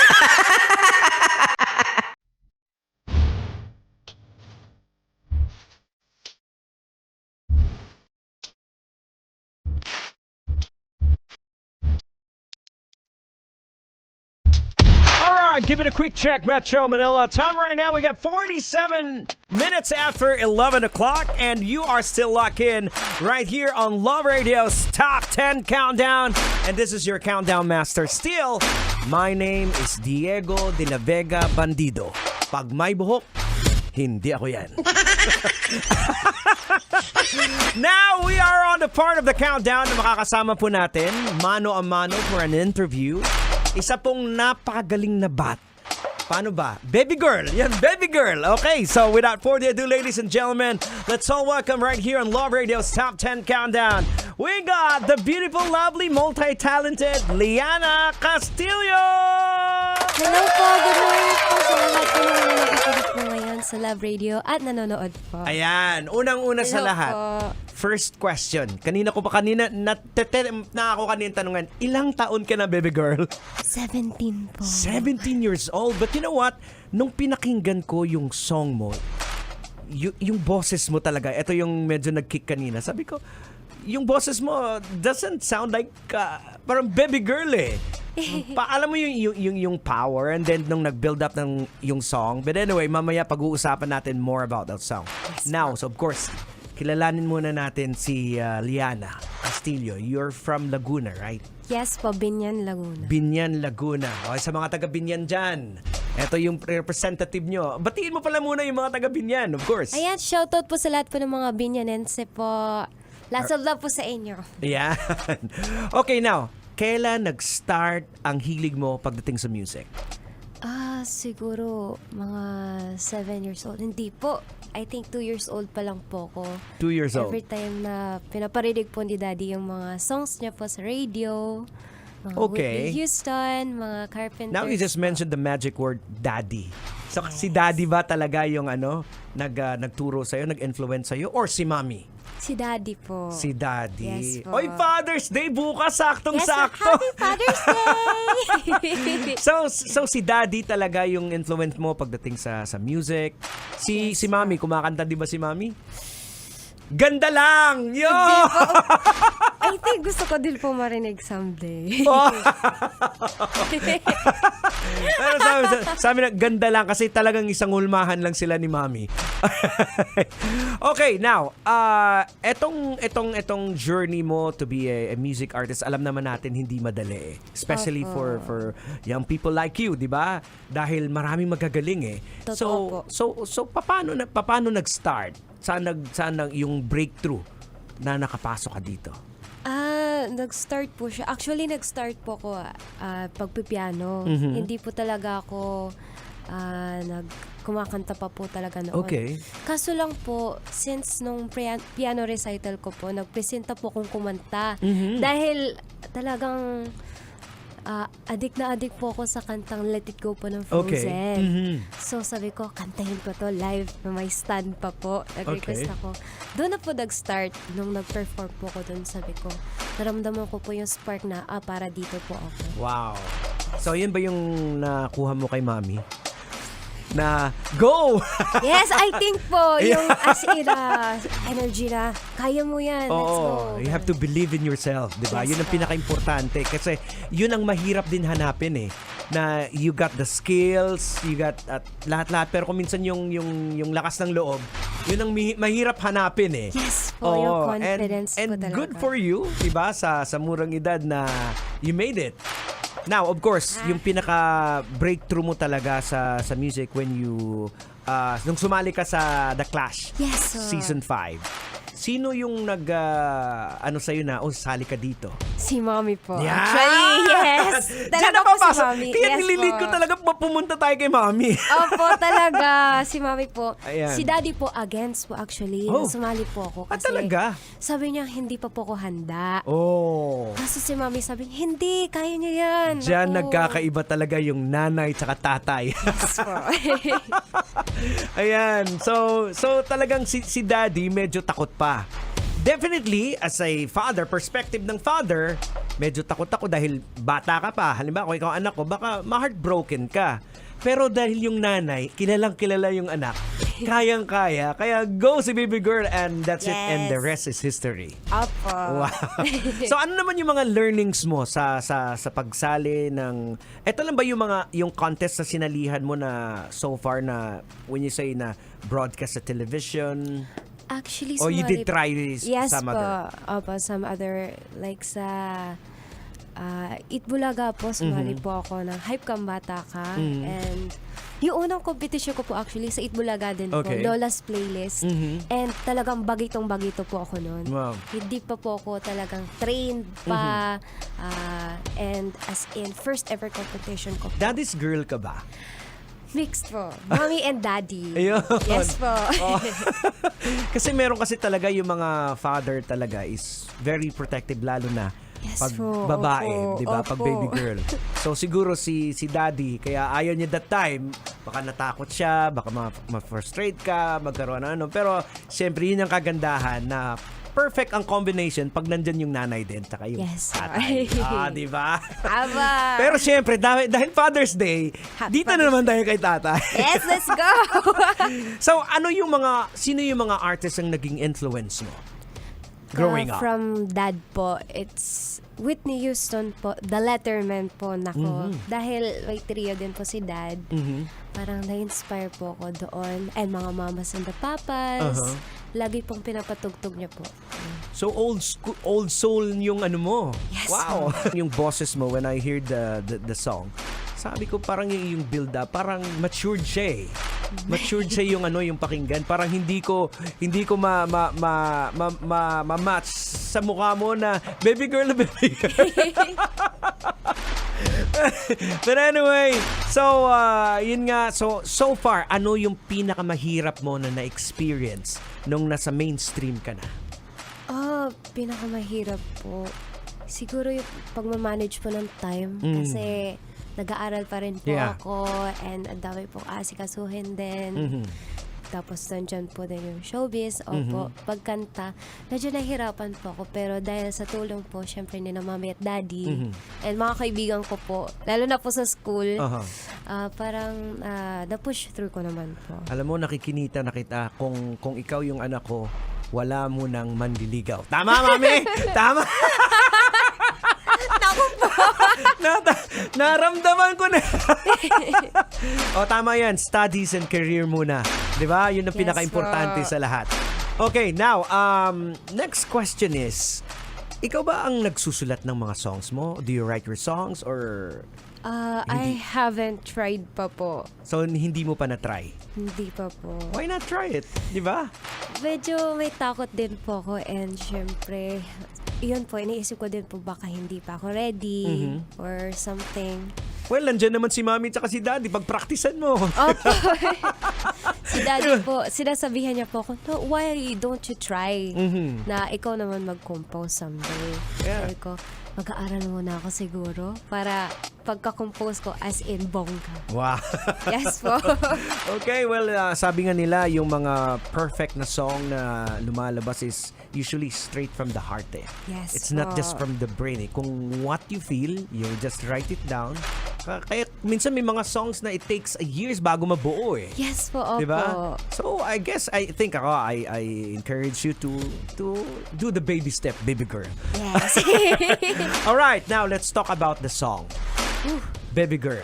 All right, give it a quick check, Metro Manila. Time right now, we got 47 minutes after 11 o'clock, and you are still locked in right here on Love Radio's Top 10 Countdown. And this is your countdown master. Still, my name is Diego de la Vega Bandido. Pag may buhok, hindi ako yan. Now, we are on the part of the countdown na makakasama po natin, mano a mano for an interview. Isa pong napakagaling na bat. Paano ba? Baby girl. Yan, baby girl. Okay, so without further ado, ladies and gentlemen, let's all welcome right here on Love Radio's Top 10 Countdown. We got the beautiful, lovely, multi-talented Liana Castillo! Hello po, good morning po sa lahat po ng nakikinig po ngayon sa Love Radio at nanonood po. Ayan, unang-una sa Hello lahat. po. First question. Kanina ko pa ako kanina tanungan, ilang taon ka na, baby girl? 17 po. 17 years old. But you know what? Nung pinakinggan ko yung song mo, yung boses mo talaga, ito yung medyo nag-kick kanina. Sabi ko, yung boses mo doesn't sound like parang baby girl eh. Alam mo yung power, and then nung nag-build up ng yung song. But anyway, mamaya pag-uusapan natin more about that song. Now, so of course, kilalanin muna natin si Liana Castillo. You're from Laguna, right? Yes po, Binyan, Laguna. Binyan, Laguna. Okay, sa mga taga Binyan dyan, ito yung representative nyo. Batiin mo pala muna yung mga taga Binyan, of course. Ayan, shoutout po sa lahat po ng mga Binyanense po. Lots of love po sa inyo. Yan. Okay, now, kailan nag-start ang hilig mo pagdating sa music? Siguro mga 7 years old. Hindi po. I think 2 years old pa lang po ako. 2 years old. Every time na pinaparinig po ni Daddy yung mga songs niya po sa radio. Mga Okay. Whitney Houston, mga Carpenters. Now you just mentioned the magic word, daddy. So, si daddy ba talaga yung nagturo sa'yo, nag-influence sa'yo, or si mommy? Si Daddy po. Si daddy. Yes po. Oy, Father's Day bukas, saktong-sakto. Happy Father's Day! So si daddy talaga yung influence mo pagdating sa music. Si mommy, kumakanta di ba si mommy? Ganda lang! Yo! I think gusto ko din po marinig someday. Pero sabi na, ganda lang kasi talagang isang hulmahan lang sila ni Mami. Okay, now, etong journey mo to be a music artist, alam naman natin hindi madali eh. Especially for young people like you, di ba? Dahil maraming magagaling eh. Totoo po. So paano nag-start? Saan yung breakthrough na nakapasok ka dito? Nag-start po siya. Actually, nag-start po ako pagpipiano. Hindi po talaga ako kumakanta pa po talaga noon. Okay. Kaso lang po, since nung piano recital ko po, nagpresenta po akong kumanta. Dahil talagang adik na adik po ako sa kantang Let It Go po ng Frozen. Okay. So sabi ko, kantahin ko to live na may stand pa po. Nag-request ako. Doon na po nag-start. Nung nag-perform po ko doon, sabi ko, naramdaman ko po yung spark na, para dito po ako. Wow. So yun ba yung nakuha mo kay Mami? Na go! Yes, I think po, yung as in energy na, kaya mo yan, let's go. You have to believe in yourself, di ba? Yes, Yun ang pinaka-importante kasi yun ang mahirap din hanapin eh. Na you got the skills, you got lahat-lahat, pero kung minsan yung lakas ng loob, yun ang mahirap hanapin eh. Yes po, yung confidence and po talaga. good for you, di ba? Sa murang edad na you made it. Now, of course, yung pinaka-breakthrough mo talaga sa music when you, nung sumali ka sa The Clash, Yes, Season 5. Sino yung sa'yo na, sali ka dito? Si Mommy po. Yan! Actually, yes. Diyan Talaga po si napapasok. Mommy. Kaya Yes nililid po. ko talaga pumunta tayo kay Mommy. Opo, talaga. Si Mommy po. Ayan. Si Daddy po, against po actually. Oh. Sumali po ako. Kasi Talaga? sabi niya, hindi pa po ako handa. Oh. Kaso si Mommy sabi, hindi, kaya niya yan. Diyan Naku. nagkakaiba talaga yung nanay tsaka tatay. Yes po. Ayan. So talagang si Daddy medyo takot pa. Definitely, as a father, perspective ng father, medyo takot ako dahil bata ka pa. Halimbawa, kung ikaw anak ko, baka ma-heartbroken ka. Pero dahil yung nanay, kilalang-kilala yung anak, kayang-kaya. Kaya go si baby girl and that's it. And the rest is history. Opo. Wow. So ano naman yung mga learnings mo sa pagsali ng eto lang ba yung contest na sinalihan mo na so far na when you say na broadcast sa television? Actually, Or you did try yes some po. other? Opo, some other, like sa Itbulaga po, sumali po ako ng Hype Kang Bata Ka. And yung unang competition ko po actually sa Itbulaga din Okay. po, Lola's Playlist. And talagang bagitong-bagito po ako noon. Wow. Hindi pa po ako talagang trained pa. And as in, first ever competition ko po. Daddy's girl ka ba? Mixed po. Mommy and Daddy. Ayun. Yes po. Oh. Kasi meron kasi talaga yung mga father talaga is very protective lalo na Yes pag po, babae, opo, 'di ba? Pag opo. baby girl. So siguro si Daddy kaya ayaw niya that time, baka natakot siya, baka ma-frustrate ka, magkaroon ng ano. Pero siyempre yun ang kagandahan na perfect ang combination pag nandyan yung nanay din tsaka yung Yes, tatay. sir. Di ba? Aba. Pero syempre, dahil Father's Day, Happy dito na naman tayo kay tatay. Yes, let's go! So, sino yung mga artists ang naging influence mo? Growing up. From dad po, it's Whitney Houston po, The Letterman po, nako. Dahil may trio din po si dad, parang na-inspire po ako doon. And mga mamas and the papas, lagi pong pinapatugtog niya po. So old soul yung ano mo. Yes. Wow. Yung boses mo when I hear the song. Sabi ko parang yung build up, parang matured siya eh. Matured siya yung yung pakinggan. Parang hindi ko ma-match sa mukha mo na baby girl. But anyway, so yun nga, so far ano yung pinakamahirap mo na na-experience nung nasa mainstream ka na? Pinakamahirap po. Siguro yung pagmamanage po ng time. Kasi nag-aaral pa rin po ako and ang dami pong asikasuhin din. Tapos nandyan po din yung showbiz. Opo, pagkanta, medyo nahihirapan po ako. Pero dahil sa tulong po, syempre ni na mami at daddy and mga kaibigan ko po, lalo na po sa school, parang na-push through ko naman po. Alam mo, nakikinita na kita kung ikaw yung anak ko, wala mo nang manliligaw. Tama, mami? Tama? Naku po! Naramdaman ko na. Tama yan. Studies and career muna. Di ba? Yun ang Yes, pinaka-importante po. sa lahat. Okay, now, next question is, ikaw ba ang nagsusulat ng mga songs mo? Do you write your songs or... I haven't tried pa po. So, hindi mo pa na-try? Hindi pa po. Why not try it? Di ba? Medyo may takot din po ako and syempre, yun po, iniisip ko din po baka hindi pa ako ready or something. Well, nandyan naman si mami at si daddy. Pag-practicean mo. Opo. Si daddy po, sinasabihan niya po ako, no, why don't you try na ikaw naman mag-compose someday? Yeah. Sabi ko, mag-aaral muna ako siguro para pagka-compose ko as in bongga. Wow. Yes po. Okay, well, sabi nga nila, yung mga perfect na song na lumalabas is usually straight from the heart eh. Yes It's not po. just from the brain eh. Kung what you feel, you just write it down. Kaya minsan may mga songs na it takes years bago mabuo eh. Yes po, opo. Diba? So, I guess, I think ako, I encourage you to do the baby step, baby girl. Yes. Alright, now let's talk about the song. Baby Girl.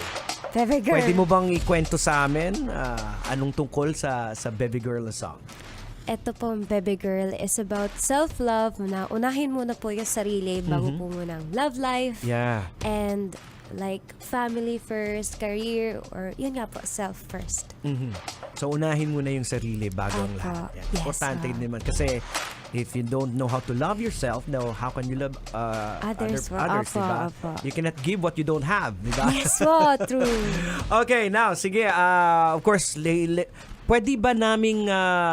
Baby girl. Pwede mo bang ikwento sa amin anong tungkol sa Baby Girl na song? Ito pong Baby Girl is about self-love na unahin muna po yung sarili bago po munang love life. Yeah. And like family first, career, or yun nga po, self first. So, unahin mo na yung sarili bago ang Opo. lahat. Yan. Yes, Importante naman kasi if you don't know how to love yourself, now how can you love Others, others, opo, diba? opo. You cannot give what you don't have, diba? Yes po, true. Okay, now, sige, of course, pwede ba naming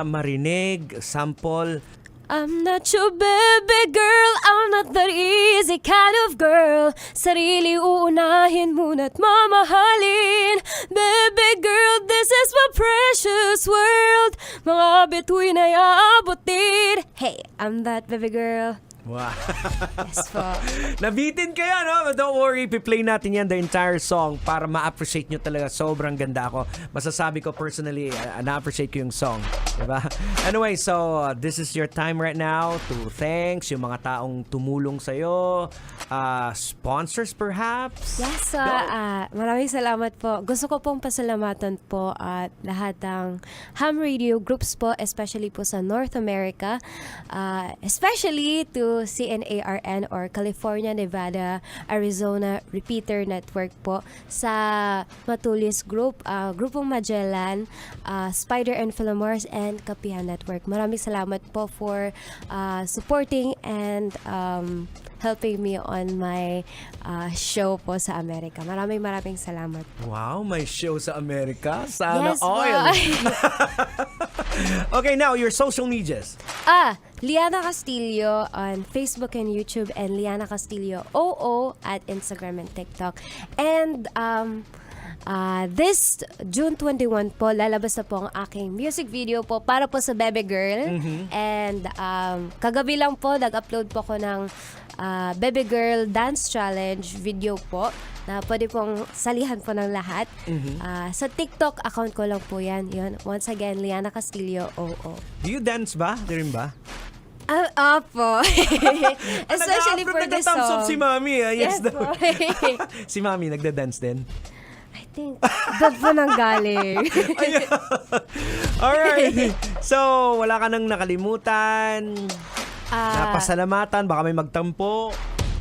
marinig, sample? I'm not your baby girl, I'm not that easy kind of girl. Sarili uunahin muna't mamahalin. Baby girl, this is my precious world. Mga bituin ay aabutin. Hey, I'm that baby girl. Wow. Yes po. Nabitin kayo, no? Don't worry, piplay natin yan the entire song para ma-appreciate nyo talaga. Sobrang ganda ako. Masasabi ko personally, na-appreciate ko yung song. Diba? Anyway, so this is your time right now to thanks yung mga taong tumulong sa'yo. Sponsors perhaps? Yes, maraming salamat po. Gusto ko pong pasalamatan po at lahat ng ham radio groups po, especially po sa North America, especially to CNARN or California, Nevada, Arizona Repeater Network po, sa Matulis Group, Grupong Magellan, Spider and Philomores, and Kapihan Network. Maraming salamat po for supporting and helping me on my show po sa Amerika. Maraming salamat. Wow, may show sa Amerika? Sana Yes, all. po. Okay, now, your social medias. Liana Castillo on Facebook and YouTube, and Liana Castillo OO at Instagram and TikTok. And This June 21 po, lalabas na po ang aking music video po para po sa Baby Girl. And kagabi lang po, nag-upload po ko ng Baby Girl Dance Challenge video po na pwede pong salihan po ng lahat. Sa TikTok account ko lang po yan. Yun. Once again, Liana Castillo, oo. Do you dance ba? Di rin ba? Opo. Especially for this song. Thumbs up si Mami. Yes, Yes po. Si Mami, nagda-dance din? I think, doon po nang galing. Alright. So, wala ka nang nakalimutan. Napasalamatan. Baka may magtampo.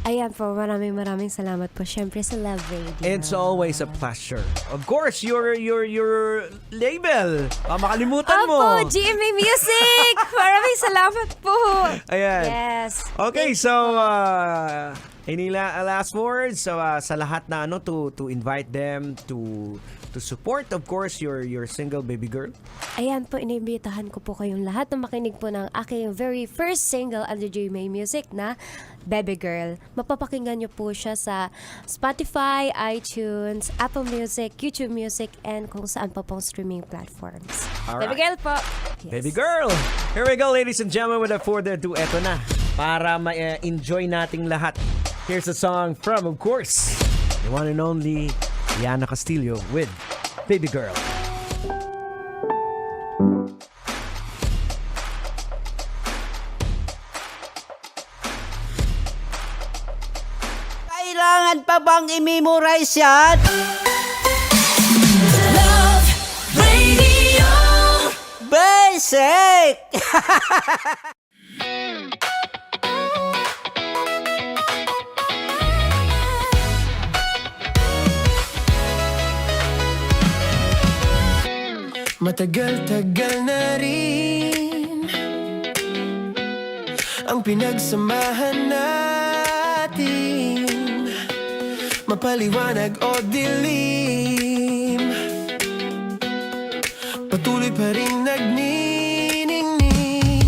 Ayan po, maraming salamat po. Syempre sa Love Radio. It's always a pleasure. Of course, your label. Makalimutan mo. Opo, GMA Music! Maraming salamat po. Ayan. Yes. Okay, so any last words sa lahat na to invite them to support, of course, your single Baby Girl. Ayan po, iniimbitahan ko po kayong lahat na makinig po ng aking very first single under GMA Music na Baby Girl. Mapapakinggan niyo po siya sa Spotify, iTunes, Apple Music, YouTube Music, and kung saan pa pong streaming platforms. Alright. Baby Girl po. Yes. Baby Girl! Here we go, ladies and gentlemen, without further ado, eto na. Para ma-enjoy nating lahat. Here's a song from, of course, the one and only Liana Castillo with Baby Girl. Kailangan pa bang i-memorize yan? Love Radio. Basic! Matagal-tagal na rin ang pinagsamahan natin, mapaliwanag o dilim, patuloy pa rin nagniningning,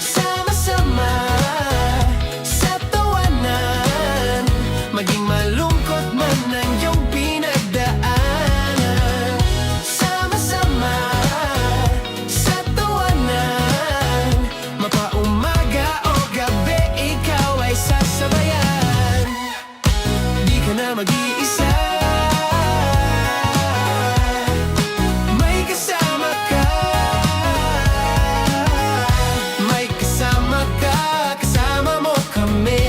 sama-sama sa tawanan, maging malungkot man ang iyong pinagdaanan. Sama-sama sa tawanan, mapaumaga o gabi, ikaw ay sasabayan. Di ka na mag-iisa, may kasama ka, may kasama ka, kasama mo kami.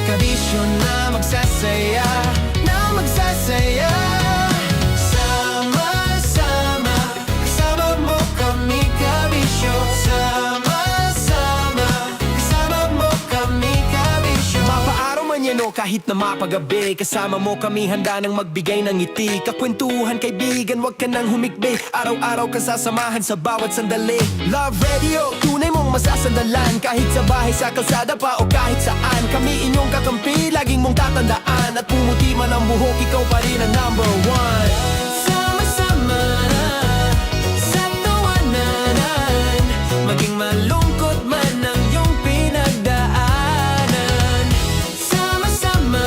Kabisyo na magsasaya, na magsasaya. Sama-sama, kasama mo kami, kabisyo. Sama-sama, kasama mo kami, kabisyo. Mapaaraw man yan o kahit na mapagabi, kasama mo kami, handa nang magbigay ng ngiti. Kakwentuhan, kaibigan, wag ka nang humikbi. Araw-araw ka sasamahan sa bawat sandali. Love Radio, tunay mong masasandalan. Kahit sa bahay, sa kalsada pa o kahit saan, kami inyong kakampi, laging mong tatandaan. At pumuti man ang buhok, ikaw pa rin ang number one. Sama-sama sa tawanan, maging malungkot man ang iyong pinagdaanan. Sama-sama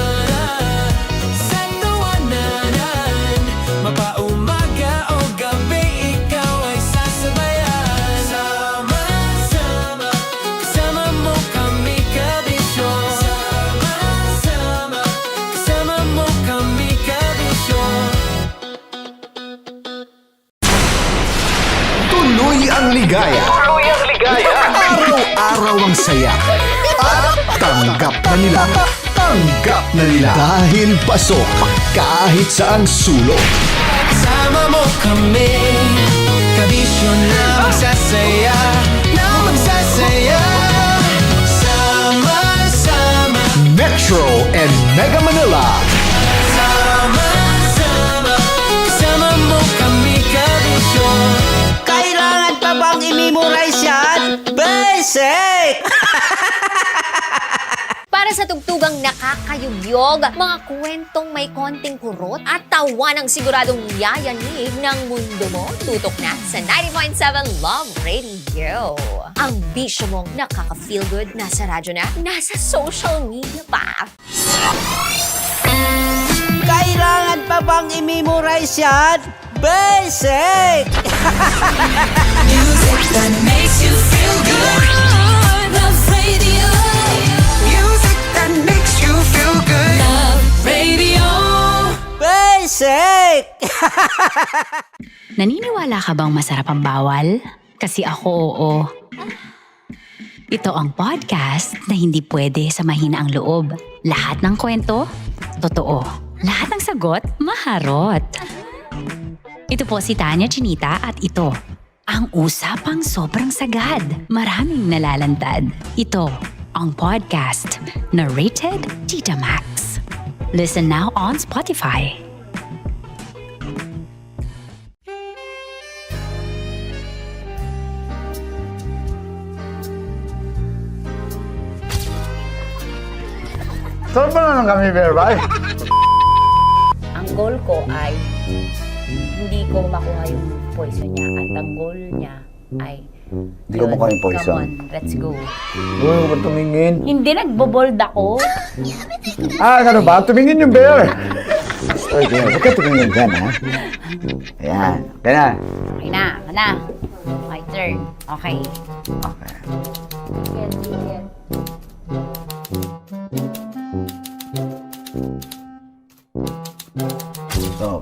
sa tawanan, mapaumaga o gabi, ikaw ay sasabayan. Sama-sama, kasama mo kami, kabisyo. Sama-sama, kasama mo kami, kabisyo. Tuloy ang ligaya. Araw-araw ang saya. At tanggap na nila. Tanggap na nila. Dahil pasok kahit saang sulok. Kasama mo kami, kabisyo na magsasaya, na magsasaya. Sama-sama, Metro and Mega Manila. sama-sama, kasama mo kami, kabisyo. Kailangan pa bang i-memorize yan? Basic! Para sa tugtugang nakakayugyog, mga kwentong may konting kurot at tawa ng siguradong yayanig ng mundo mo, tutok na sa 90.7 Love Radio. Ang bisyo mong nakaka-feel good, nasa radyo na, nasa social media pa. Kailangan pa bang i-memorize yan? Basic! Music that makes you feel good. Love Radio. Music that makes you feel good. Love Radio. Basic! Naniniwala ka bang masarap ang bawal? Kasi ako oo. Ito ang podcast na hindi pwede sa mahina ang loob. Lahat ng kwento, totoo. Lahat ng sagot, maharot. Ito po si Tanya Chinita at ito, ang usapang sobrang sagad. Maraming nalalantad. Ito, ang podcast na rated Tita Max. Listen now on Spotify. Saan ba naman kami, Berbay? Ang goal ko ay hindi ko makuha yung poison niya. At ang goal niya ay Hindi ko makuha yung poison. Come on, let's go. Huwag mo ba tumingin? Hindi, nagbobold ako. Ano ba? Tumingin yung bear! Oy, bear, huwag ka tumingin dyan, ha? Ayan, kaya na. Okay na, my turn. Okay. Okay. Yan.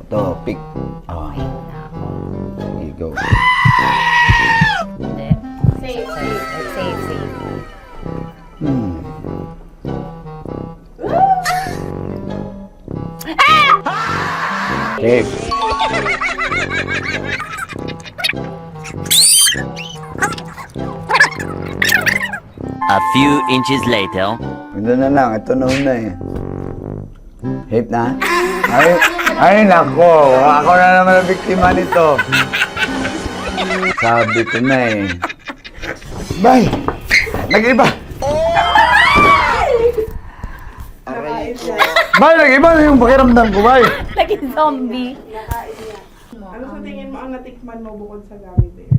To, pick. Oh, Okay na ako. here you go. Hindi. Safe. Safe. A few inches later. Ito na lang, ito na una eh. Hip na? Ay nako, ako na naman ang biktima nito. Sabi ko na eh. Bay! Nag-iba! Bay, nag-iba na yung pakiramdam ko, bay! Naging zombie. Ano sa tingin mo ang natikman mo bukod sa gummy bear?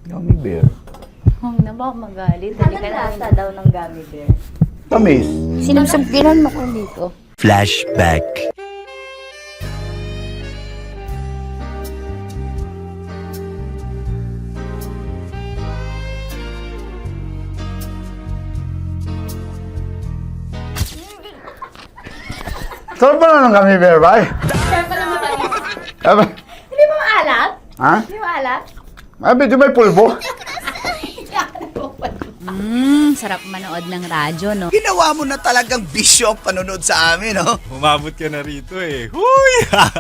Gummy bear. Huwag na ba magalit? Hindi ka nasa daw ng gummy bear. Tamis. Sinusumpinan mo ko dito. Flashback. Saan ba naman kami, bear, bay? Hindi mo maalat? Ha? Hindi mo maalat? Ay, medyo may pulbo. Sarap manood ng radyo, no? Ginawa mo na talagang bisyo ang panonood sa amin, no? Umabot ka na rito eh. Huy!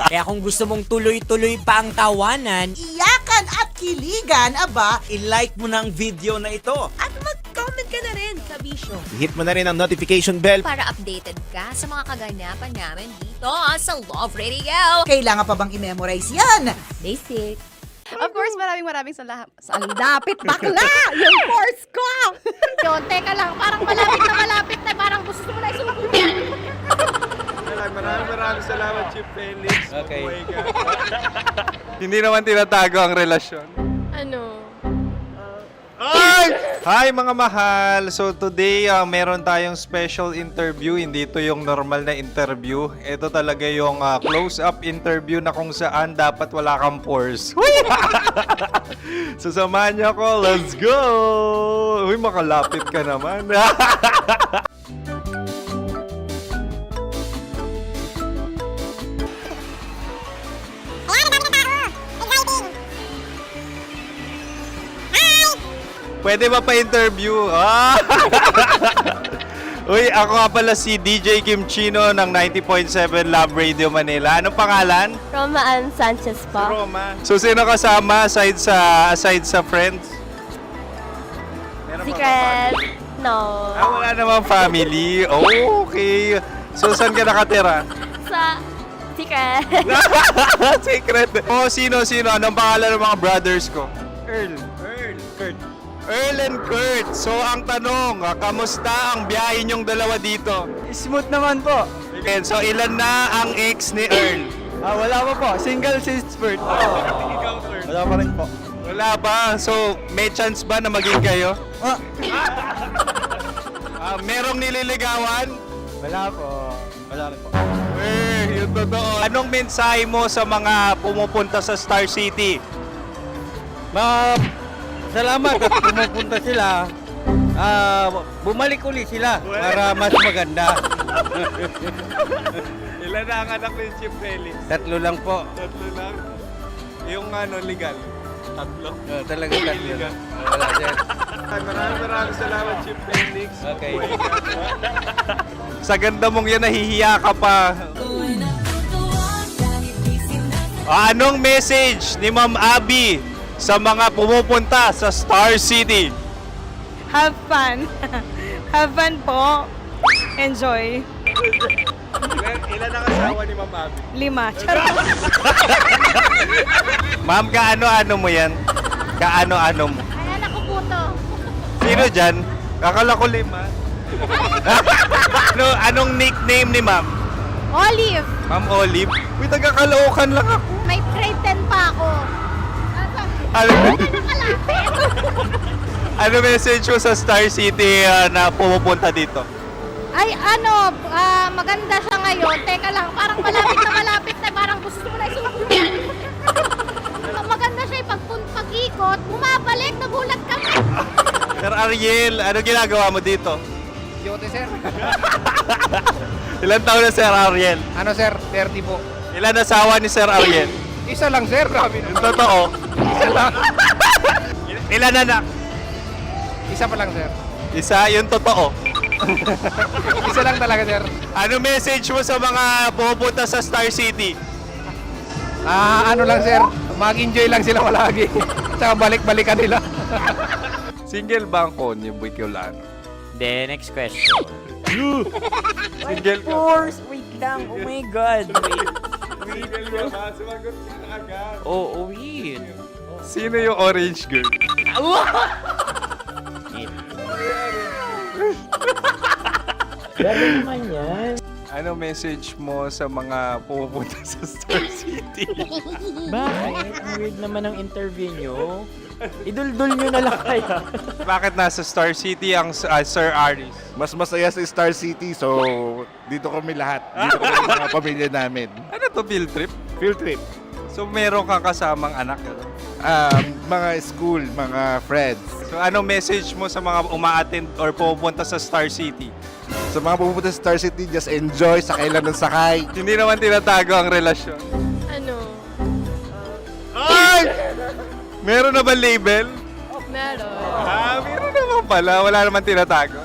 Kaya kung gusto mong tuloy-tuloy pa ang tawanan, Iyakan at kiligan, aba, I-like mo na ang video na ito. at mag-comment ka na rin sa bisyo. Hit mo na rin ang notification bell. Para updated ka sa mga kaganapan namin dito sa Love Radio. Kailangan pa bang i-memorize yan? Basic. Of course, maraming salamat. Ang lapit bakla! Yung course ko! Yun, teka lang, parang malapit na, parang gusto mo na isulat. Maraming salamat, Chief Felix. Okay. Oh my God. Hindi naman tinatago ang relasyon. Ano? Ay! Hi mga mahal! So today, meron tayong special interview. Hindi ito yung normal na interview. Ito talaga yung close-up interview na kung saan dapat wala kang pores. So samahan niyo ako. Let's go! Uy, makalapit ka naman. Pwede ba pa-interview? Uy, ako nga pala si DJ Kim Chino ng 90.7 Love Radio Manila. Anong pangalan? Roma Ann Sanchez po. Roma. So, sino kasama aside sa friends? Meron ba Secret. No. wala namang family. Oh, okay. So, saan ka nakatira? Sa secret. Secret. Oh, sino? Anong pangalan ng mga brothers ko? Earl, Kurt. Earl and Kurt. So, ang tanong, kamusta ang biyahe niyong dalawa dito? Smooth naman po. Okay, so ilan na ang ex ni Earl? Wala pa po. Single since birth. Wala pa rin po. Wala ba? So, may chance ba na maging kayo? Merong nililigawan? Wala po. Wala rin po. Yung totoo. Anong mensahe mo sa mga pumupunta sa Star City? Salamat at pumupunta sila. Bumalik ulit sila para mas maganda. Ilan na ang anak ni Chief Felix? 3 lang po. 3 lang. Yung legal? 3? Talaga 3 lang. Wala sir. Maraming salamat, Chief Felix. Okay. Sa ganda mong yan, nahihiya ka pa. Anong message ni Ma'am Abby sa mga pumupunta sa Star City? Have fun. Have fun po. Enjoy. Ilan ang asawa ni Ma'am Abby? 5. Charot. Ma'am, kaano-ano mo yan? Kaano-ano mo? Ay, anak ko po to. Sino dyan? Kakala ko 5. Anong nickname ni Ma'am? Olive. Ma'am Olive? Uy, taga-Caloocan lang ako. May grade 10 pa ako. Ano, Nakalapit. ano message mo sa Star City na pumupunta dito? Ay, maganda siya ngayon. Teka lang, parang malapit na. Parang gusto mo na isumakit. Maganda siya pag-ikot. Bumabalik, nagulat ka. Sir Ariel, ano ginagawa mo dito? Yote sir. Ilan taon na Sir Ariel? Ano sir? 30 po. Ilan asawa ni Sir Ariel? Isa lang sir. Grabe Yung totoo? Isa lang. Ilan anak? Isa pa lang sir. Isa, yung totoo. Isa lang talaga sir. Ano message mo sa mga pumupunta sa Star City? Ano lang sir. Mag-enjoy lang sila palagi. Tsaka balik-balikan nila. Single ba ang konyo, Boy Kiolano? Then, next question. Single ka? Wait lang. Oh my God. Single ka ba? Sumagot ka na agad. Oo, wait. Sino yung orange girl? Gano'n naman yan. Ano message mo sa mga pumupunta sa Star City? Bakit? Ang weird naman ang interview nyo. Iduldul nyo na lang kaya. Bakit nasa Star City ang Sir Aris? Mas masaya sa Star City, so dito kami lahat. Dito kami mga pamilya namin. Ano to, field trip? Field trip. So meron kang kasamang anak? Mga school, mga friends. So anong message mo sa mga uma-attend or pumupunta sa Star City? Sa mga pupunta sa Star City, just enjoy, sakay lang ng sakay. Hindi naman tinatago ang relasyon. Ano? Ay! Meron na ba label? Meron. Meron naman pala. Wala naman tinatago.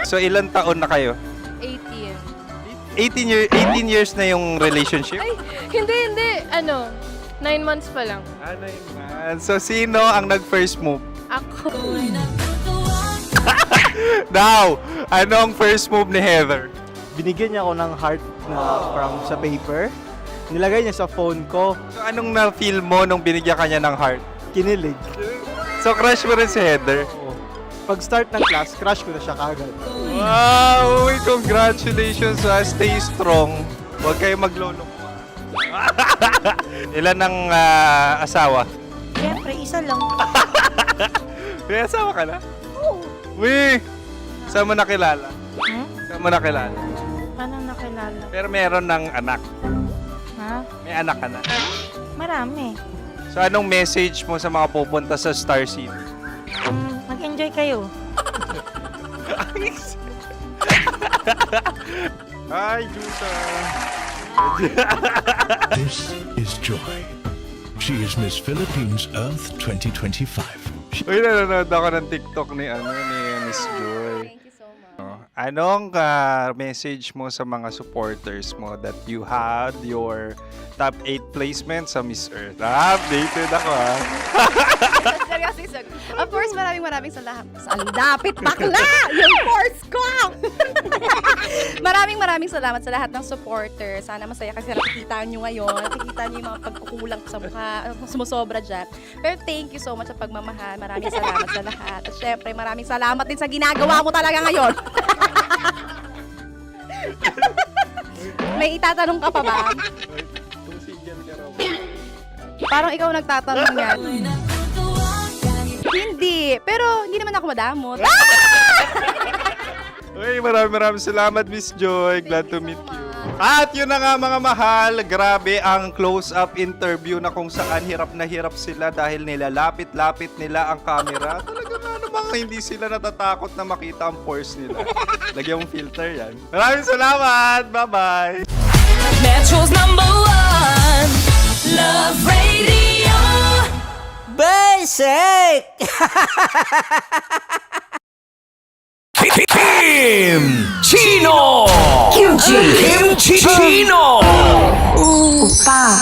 So ilan taon na kayo? 18. 18 years na yung relationship? Ay, hindi. 9 months pa lang. Ano yun? So sino ang nag-first move? Ako. Now, ano ang first move ni Heather? Binigyan niya ako ng heart na from sa paper. Nilagay niya sa phone ko. So anong na-feel mo nung binigyan ka niya ng heart? Kinilig. So crush mo rin si Heather? Pag start ng class, crush ko na siya kagad. Wow! Uy, congratulations! Stay strong. Huwag kayo maglolo. Ilan ang asawa? Siyempre, isa lang. May asawa ka na? Oo. Uy! Saan mo nakilala? Saan mo nakilala? Paano nakilala? Pero meron ng anak. Ha? May anak ka na. Marami. So anong message mo sa mga pupunta sa Star City? Mag-enjoy kayo. Hi, Jusa! This is Joy. She is Miss Philippines Earth 2025. Uy, nanonood ako ng TikTok ni Miss Joy. Thank you so much. Anong message mo sa mga supporters mo that you had your top 8 placement sa Miss Earth? Updated ako Seryoso. Of course, maraming salamat. Ang dapit bakla! Yung course ko! maraming salamat sa lahat ng supporters. Sana masaya kasi nakikita nyo ngayon. Nakikita nyo yung mga pagkukulang sa mukha. Sumusobra dyan. Pero thank you so much sa pagmamahal. Maraming salamat sa lahat. At syempre, maraming salamat din sa ginagawa mo talaga ngayon. May itatanong ka pa ba? Parang ikaw nagtatanong yan. Hindi. Pero hindi naman ako madamot. Okay, maraming salamat, Miss Joy. Glad to meet you. At yun na nga mga mahal, grabe ang close-up interview na kung saan hirap na hirap sila dahil nilalapit-lapit nila ang camera. Talaga nga namang hindi sila natatakot na makita ang pores nila. Lagyan mong filter yan. Maraming salamat! Bye-bye! Metro's #1 Love Radio. Basic! Kim Chino! Kimchi Chino! Opa.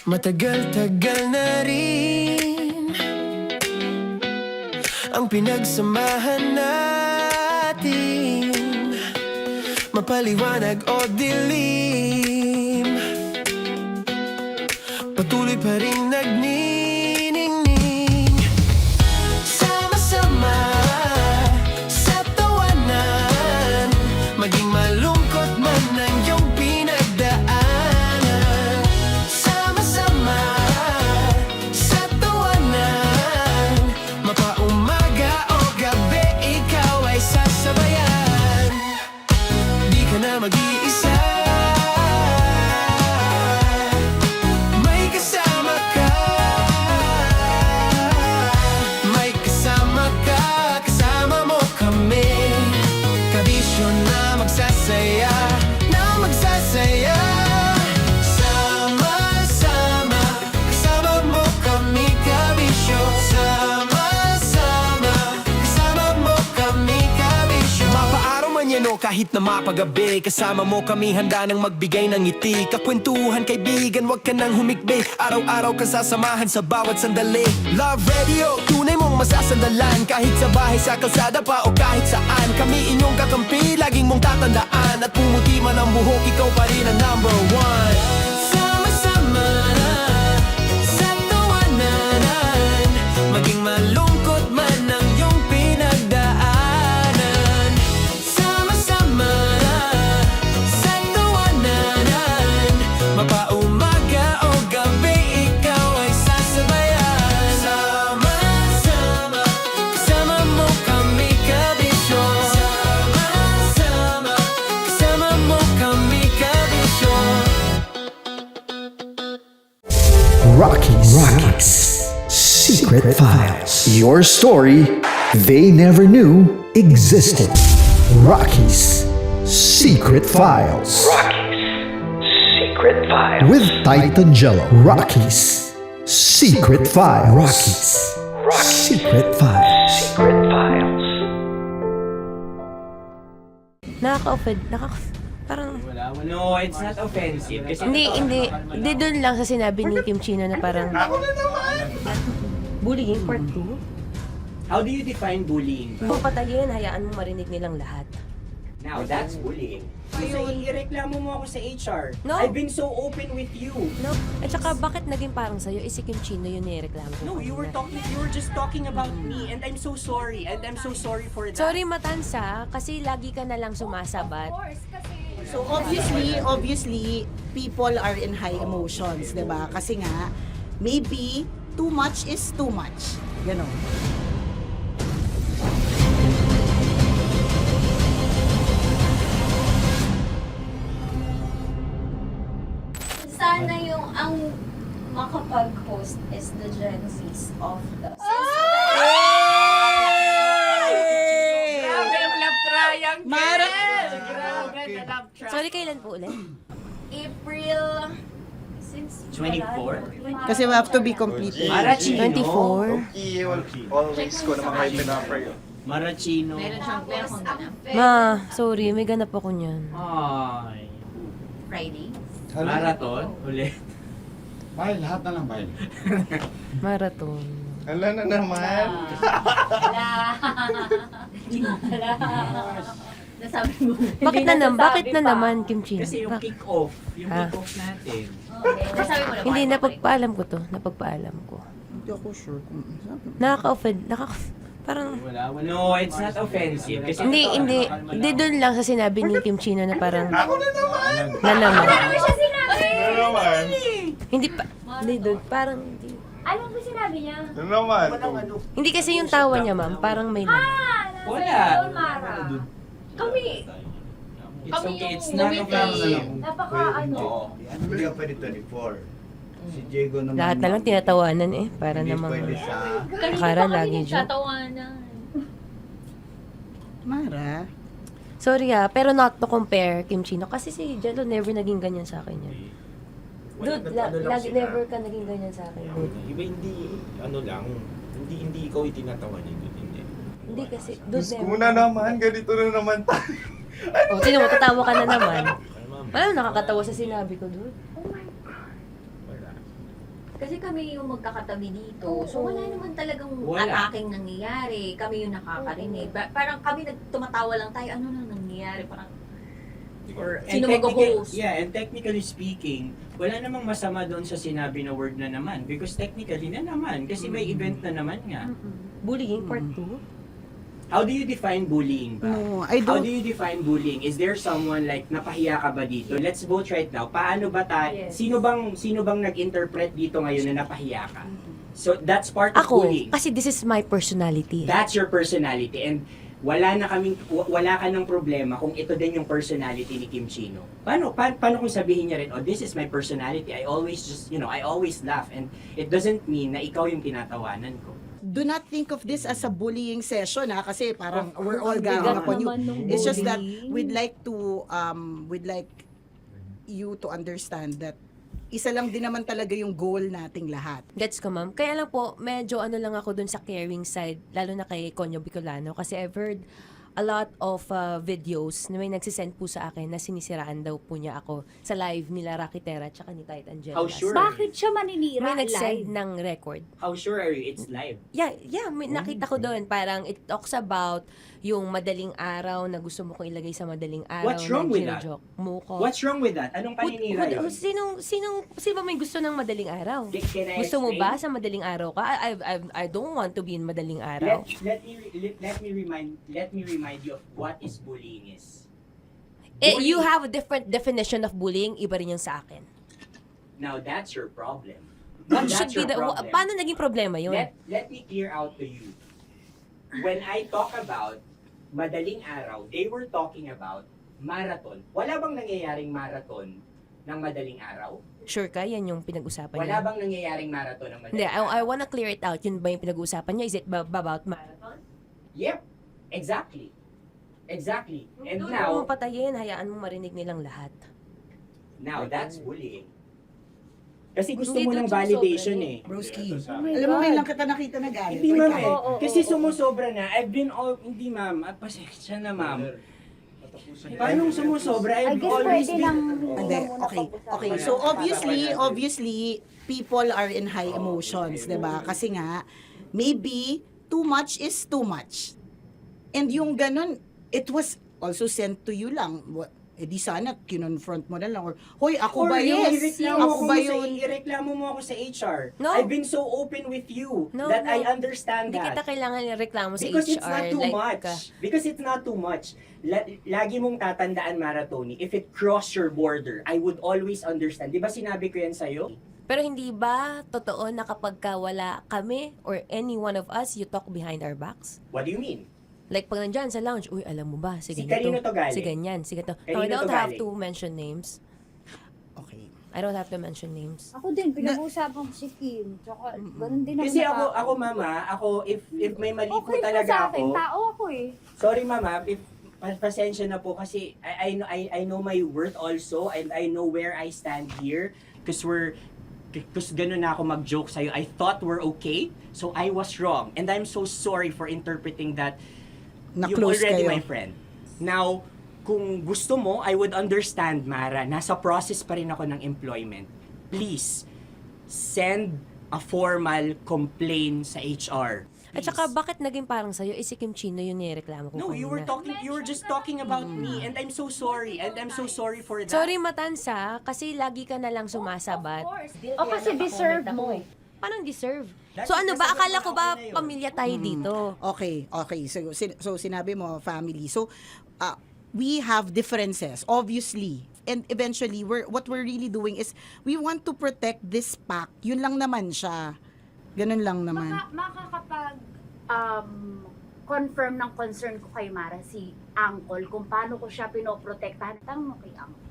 Matagal-tagal na rin ang pinagsamahan natin, mapaliwanag o dilim, patuloy pa rin nagniningning. Sama-sama sa tawanan, maging malungkot man ang iyong pinagdaanan. Sama-sama sa tawanan, mapaumaga o gabi, ikaw ay sasabayan. Di ka na mag-iisa, may kasama ka. May kasama ka, kasama mo kami. Kabisyo na magsasaya, na magsasaya. Sama-sama, kasama mo kami, kabisyo. Sama-sama, kasama mo kami, kabisyo. Mapaaraw man yan o kahit na mapagabi, kasama mo kami, handa nang magbigay ng ngiti. Kakwentuhan, kaibigan, wag ka nang humikbi. Araw-araw ka sasamahan sa bawat sandali. Love Radio, tunay mong masasandalan. Kahit sa bahay, sa kalsada pa o kahit saan, kami inyong kakampi, laging mong tatandaan. At pumuti man ang buhok, ikaw pa rin ang #1. Sama-sama sa tawanan, maging malungkot man ang iyong pinagdaanan. Sama-sama sa tawanan, mapaumaga o gabi, ikaw ay sasabayan. Sama-sama, kasama mo kami, kabisyo. Sama-sama, kasama mo kami, kabisyo. Rockies Secret Files. Your story they never knew existed. Rockies Secret Files. Secret Files. With Titan Jello. Rockies Secret Files. Rockies Secret Files. Secret Files. Nakaka-offend. Parang... No, it's not offensive. Kasi Hindi doon lang sa sinabi ni Kim Chino na parang... Bullying, part 2. how do you define bullying? Kung patayin, hayaan mo marinig nilang lahat. Now, that's bullying. So, ireklamo mo ako sa HR. No. I've been so open with you. No. At saka, bakit naging parang sa'yo? Si Kim Chino yun nireklamo ko. No, you were just talking about me, and I'm so sorry. And I'm so sorry for that. Sorry, Matansa, kasi lagi ka na lang sumasabat. So obviously, people are in high emotions, 'di ba? Kasi nga, maybe too much is too much. Ganon. Sana yung ang makapag-host is the Gen Zs of the Grabe ang love triangle! Mara- Grabe ang love triangle! Sorry, kailan po ulit? April... Since 24? Kasi we have to be completed. Marachino. 24. Always ko naman kayo pinapray. Marachino. meron siyang perang ganap. Ma, sorry, may ganap ako niyan. Ay. Friday. Marathon? Ulit. Mahal, lahat na lang mahal. Marathon. Ala na naman. Wala. Nasabi mo. Bakit na naman, Kim Chino? Kasi yung kick-off. Yung Ah. kick-off natin. Nasabi mo na ba? Hindi, napagpaalam ko to. Napagpaalam ko. Hindi ako sure kung sabi. Nakaka-offend. Parang, No, it's not offensive. Kasi hindi doon lang sa sinabi ni Kim Chino na parang, na naman. Hindi pa, hindi doon, parang, hindi. Anong ba sinabi niya? Hindi kasi yung tawa niya, ma'am, parang may laman. Wala. Mara. Kami. It's Kami okay, yung it's not offensive. Napaka ano. Hindi ka pwede 24. Si Diego naman. Lahat na lang tinatawanan eh, para Hindi namang, pwede sa... akala lagi joke. Nagtatawanan. Mara. Sorry pero not to compare Kim Chino, kasi si Jello never naging ganyan sa akin yan. Dude, lagi never ka naging ganyan sa akin, dude. Iba hindi, ano lang, hindi ikaw itinatawa niya, hindi. Hindi kasi, dude, never. naman, ganito na naman tayo. O, sino mo, tatawa ka na naman. Wala, nakakatawa sa sinabi ko, dude. Kasi kami yung magkakatabi dito. So wala naman talagang Wala. ataking nangyayari. Kami yung nakakarinig. Parang kami tumatawa lang tayo. Ano nang nangyayari? Parang or sino mag-host? Yeah, and technically speaking, wala namang masama doon sa sinabi na word na naman. Because technically na naman. Kasi may event na naman nga. Bullying part 2? How do you define bullying ba? No, I How don't. do you define bullying? Is there someone like napahiya ka ba dito? Let's vote right now. Paano ba Yes. sino bang nag-interpret dito ngayon na napahiya ka? So that's part of Ako, bullying. kasi this is my personality. That's your personality and wala ka ng problema kung ito din yung personality ni Kim Chino. Paano kung sabihin niya rin, oh, this is my personality. I always I always laugh and it doesn't mean na ikaw yung tinatawanan ko. Do not think of this as a bullying session kasi parang we're all Bigat ganging upon you. naman nung It's just that bullying. we'd like you to understand that isa lang din naman talaga yung goal nating lahat. Gets ko, ma'am. Kaya lang po, medyo ano lang ako dun sa caring side, lalo na kay Conyo Bicolano, kasi I've heard a lot of videos na may nagsisend po sa akin na sinisiraan daw po niya ako sa live nila Rocky Terra tsaka ni Tight Angela. How sure? Bakit siya maninira May live? nagsend ng record. How sure are you it's live? Yeah, may nakita ko doon. Parang it talks about yung madaling araw na gusto mo kong ilagay sa madaling araw. What's wrong na with that? gino-joke mo ko. What's wrong with that? Anong paninira yun? Sino ba may gusto ng madaling araw? Can I Gusto mo explain? ba sa madaling araw ka? I don't want to be in madaling araw. Let me remind you of what is bullying is. You have a different definition of bullying, iba rin yung sa akin. Now that's your problem. What That's should be your the, problem. paano naging problema yun? Let me clear out to you. When I talk about madaling araw, they were talking about marathon. Wala bang nangyayaring marathon ng madaling araw? Sure ka, yan yung pinag-usapan Wala niya? bang nangyayaring marathon ng madaling Hindi, araw? I wanna clear it out. Yun ba yung pinag-usapan niya? Is it about marathon? Yep, exactly. And Doon now, mo patayin, hayaan mo marinig nilang lahat. now that's bullying. Kasi gusto Hindi mo doon ng validation sumusobra eh. Broski. Oh my Alam mo, God. ngayon lang kita nakita na galit. Hindi ma'am Wait, eh. Oo, Kasi oo. sumusobra na. Hindi ma'am. Pasensya na ma'am. Paano sumusobra? I I've guess always pwede been... lang Hindi, okay. So obviously, people are in high emotions, 'di ba? Kasi nga, maybe too much is too much. And yung ganun, it was also sent to you lang. Di sana kinonfront mo na lang or hoy, ako ba yun? Ako ba yun? Ireklamo mo ako sa HR. No. I've been so open with you No, that no. I understand Hindi kita that. kailangan reklamo sa Because HR. it's not too much. ah, Because it's not too much. Lagi mong tatandaan, Maratoni, if it cross your border, I would always understand. Di ba sinabi ko yan sa'yo? pero hindi ba totoo na kapag ka wala kami or any one of us, you talk behind our backs? What do you mean? Like pag nandyan sa lounge, uy, alam mo ba, Si si kanino ganito, to galing? si ganyan, si ganito. No, Kanino I don't to have galing? to mention names. Okay. I don't have to mention names. Ako din, pinag-uusapan ko si Kim. Tsaka, ganun din Kasi naman ako mama, if may mali po Okay pa talaga sa akin, ako. tao ako eh. Sorry mama, if pasensya na po kasi I know my worth also and I know where I stand here because ganun na ako mag-joke sa'yo. I thought we're okay, so I was wrong. And I'm so sorry for interpreting that you're Na-close already kayo. my friend. Now, kung gusto mo, I would understand, Mara. Nasa process pa rin ako ng employment. Please, send a formal complaint sa HR. At saka, bakit naging parang sa'yo, si Kim Chino yung nireklamo ko No, you were just talking about me and I'm so sorry. And I'm so sorry for that. Sorry, Matansa, kasi lagi ka na lang sumasabat. O kasi deserve mo. parang deserve. Dati So ano ba, kasi akala ko ba okay na yun. pamilya tayo dito? Okay. So sinabi mo, family. So, we have differences, obviously. And eventually, what we're really doing is, we want to protect this pack. Yun lang naman siya. Ganun lang naman. Makakapag confirm ng concern ko kay Mara si Uncle kung paano ko siya pinoprotektahan. Tanong mo kay Uncle.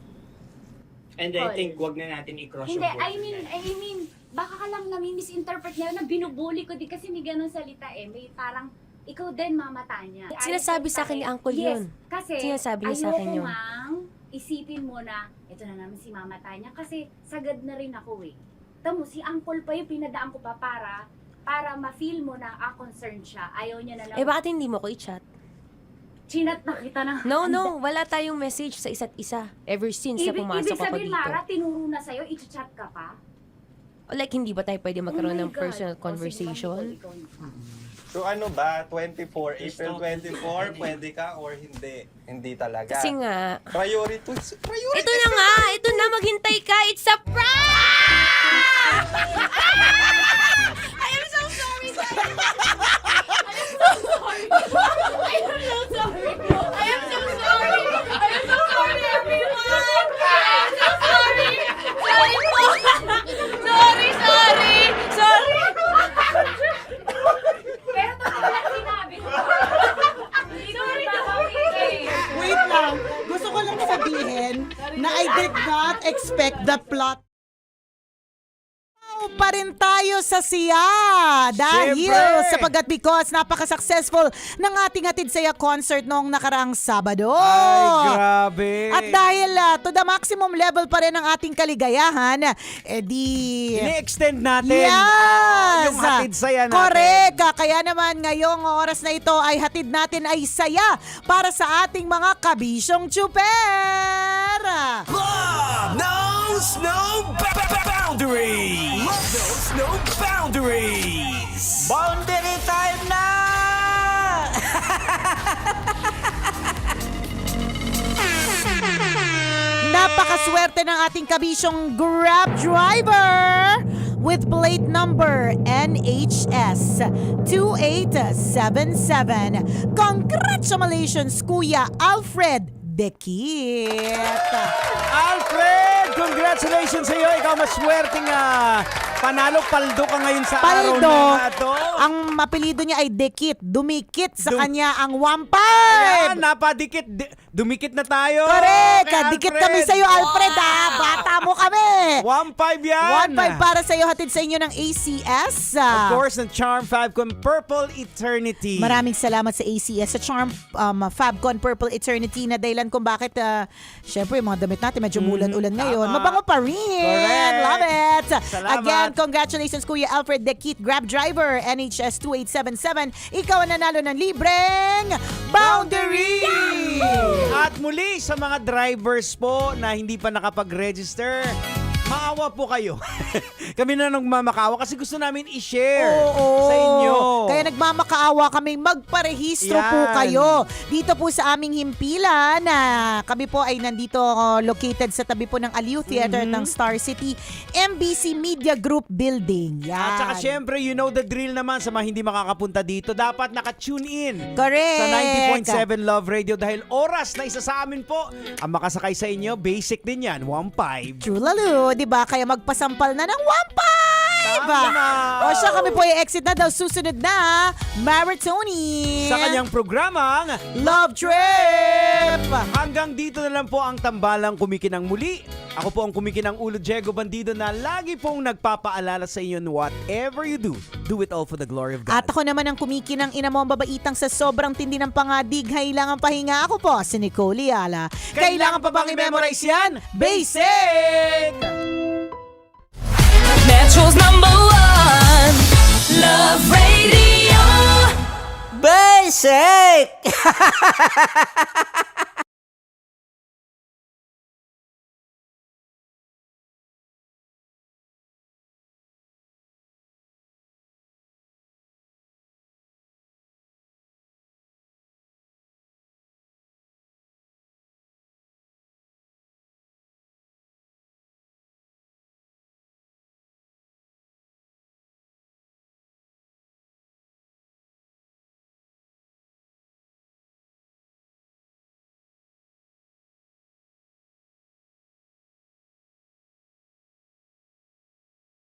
And I think wag na natin i-cross Hindi, yung I mean, baka ka lang nami-misinterpret niya na binubuli ko din kasi may ganun salita eh. May parang, ikaw din mamata niya. Sinasabi sa akin ni Uncle yun. Yes, kasi Sinasabi niya sa akin ayoko yun. mang isipin mo na, ito na naman si mamata niya kasi sagad na rin ako eh. Tamo, si Uncle pa yung pinadaan ko pa para ma-feel mo na concerned siya. Ayaw niya na lang. Eh bakit hindi mo ko i-chat? Chinat na kita na. No, wala tayong message sa isa't isa ever since na pumasok Ibig ako sabihin, dito. Mara, tinuro na sa'yo, i-chat ka pa? Like, hindi ba tayo pwede magkaroon Oh my ng God. personal conversation? So ano ba, 24, April 24, pwede ka or hindi? Hindi talaga. Kasi nga, Priorities. ito na nga, ito na, maghintay ka, it's a prank! I am so sorry, guys! I am so sorry! I am so sorry! I am so sorry, everyone! I am so sorry! Sorry po! Sorry! Pero ito na sinabi ko. Sorry na Wait lang. Gusto ko lang sabihin na I did not expect the plot pa rin tayo sa siya dahil sapagkat because napaka-successful ng ating Hatid Saya concert noong nakaraang Sabado. Ay, grabe. At dahil to the maximum level pa rin ang ating kaligayahan, ini-extend natin yes! yung Hatid Saya natin. Correct! Kaya naman ngayong oras na ito ay hatid natin ay saya para sa ating mga kabisyong chuper! Love knows no boundaries. Love knows no boundaries. Boundary time na! Napakaswerte ng ating kabisyong Grab driver with plate number NHS 2877. Congratulations, Kuya Alfred Dekit. Alfred, congratulations sa iyo. Ikaw maswerteng panalo. Paldo ka ngayon sa araw na ito. Ang mapilido niya ay Dekit. Dumikit sa kanya ang 1.5. Ayan, napadikit. Dumikit na tayo. Correct. Kay Dikit Alfred. kami sa iyo, Alfred. Bata mo kami. 1.5 yan. 1.5 para sa iyo. Hatid sa inyo ng ACS. Of course, ng Charm Fabcon Purple Eternity. Maraming salamat sa ACS, sa Charm Fabcon Purple Eternity na dahilan kung bakit, syempre, yung mga damit natin medyo mulan-ulan ngayon. Tama. Mabango pa rin. Correct. Love it. Salamat. Again, congratulations, Kuya Alfred Dekit, Grab driver, NHS 2877. Ikaw ang nanalo ng libreng Boundary! At muli sa mga drivers po na hindi pa nakapag-register, maawa po kayo. Kami na nagmamakaawa kasi gusto namin i-share sa inyo. Kaya nagmamakaawa kaming magparehistro Yan. po kayo. Dito po sa aming himpilan na kami po ay nandito located sa tabi po ng Aliw Theater ng Star City MBC Media Group Building. Yan. At saka syempre, you know the drill naman sa mga hindi makakapunta dito. Dapat naka-tune in Correct. sa 90.7 Love Radio dahil oras na isa sa amin po ang makasakay sa inyo. Basic din yan, 1.5. True lalo, di ba? Kaya magpasampal na ng 1.5! Tama. O siya, kami po i-exit na daw. Susunod na, Maritoni. Sa kanyang programang Love Trip! Hanggang dito na lang po ang tambalang kumikinang muli. Ako po ang kumikinang ulo, Diego Bandido, na lagi pong nagpapaalala sa inyo, whatever you do it all for the glory of God. At ako naman ang kumikinang ina mo ang babaitang sa sobrang tindi ng pangadig. Kailangan pahinga. Ako po, si Nicole Liala. Kailangan pa bang i-memorize yan? Basic! Metro's #1 Love Radio. Basic!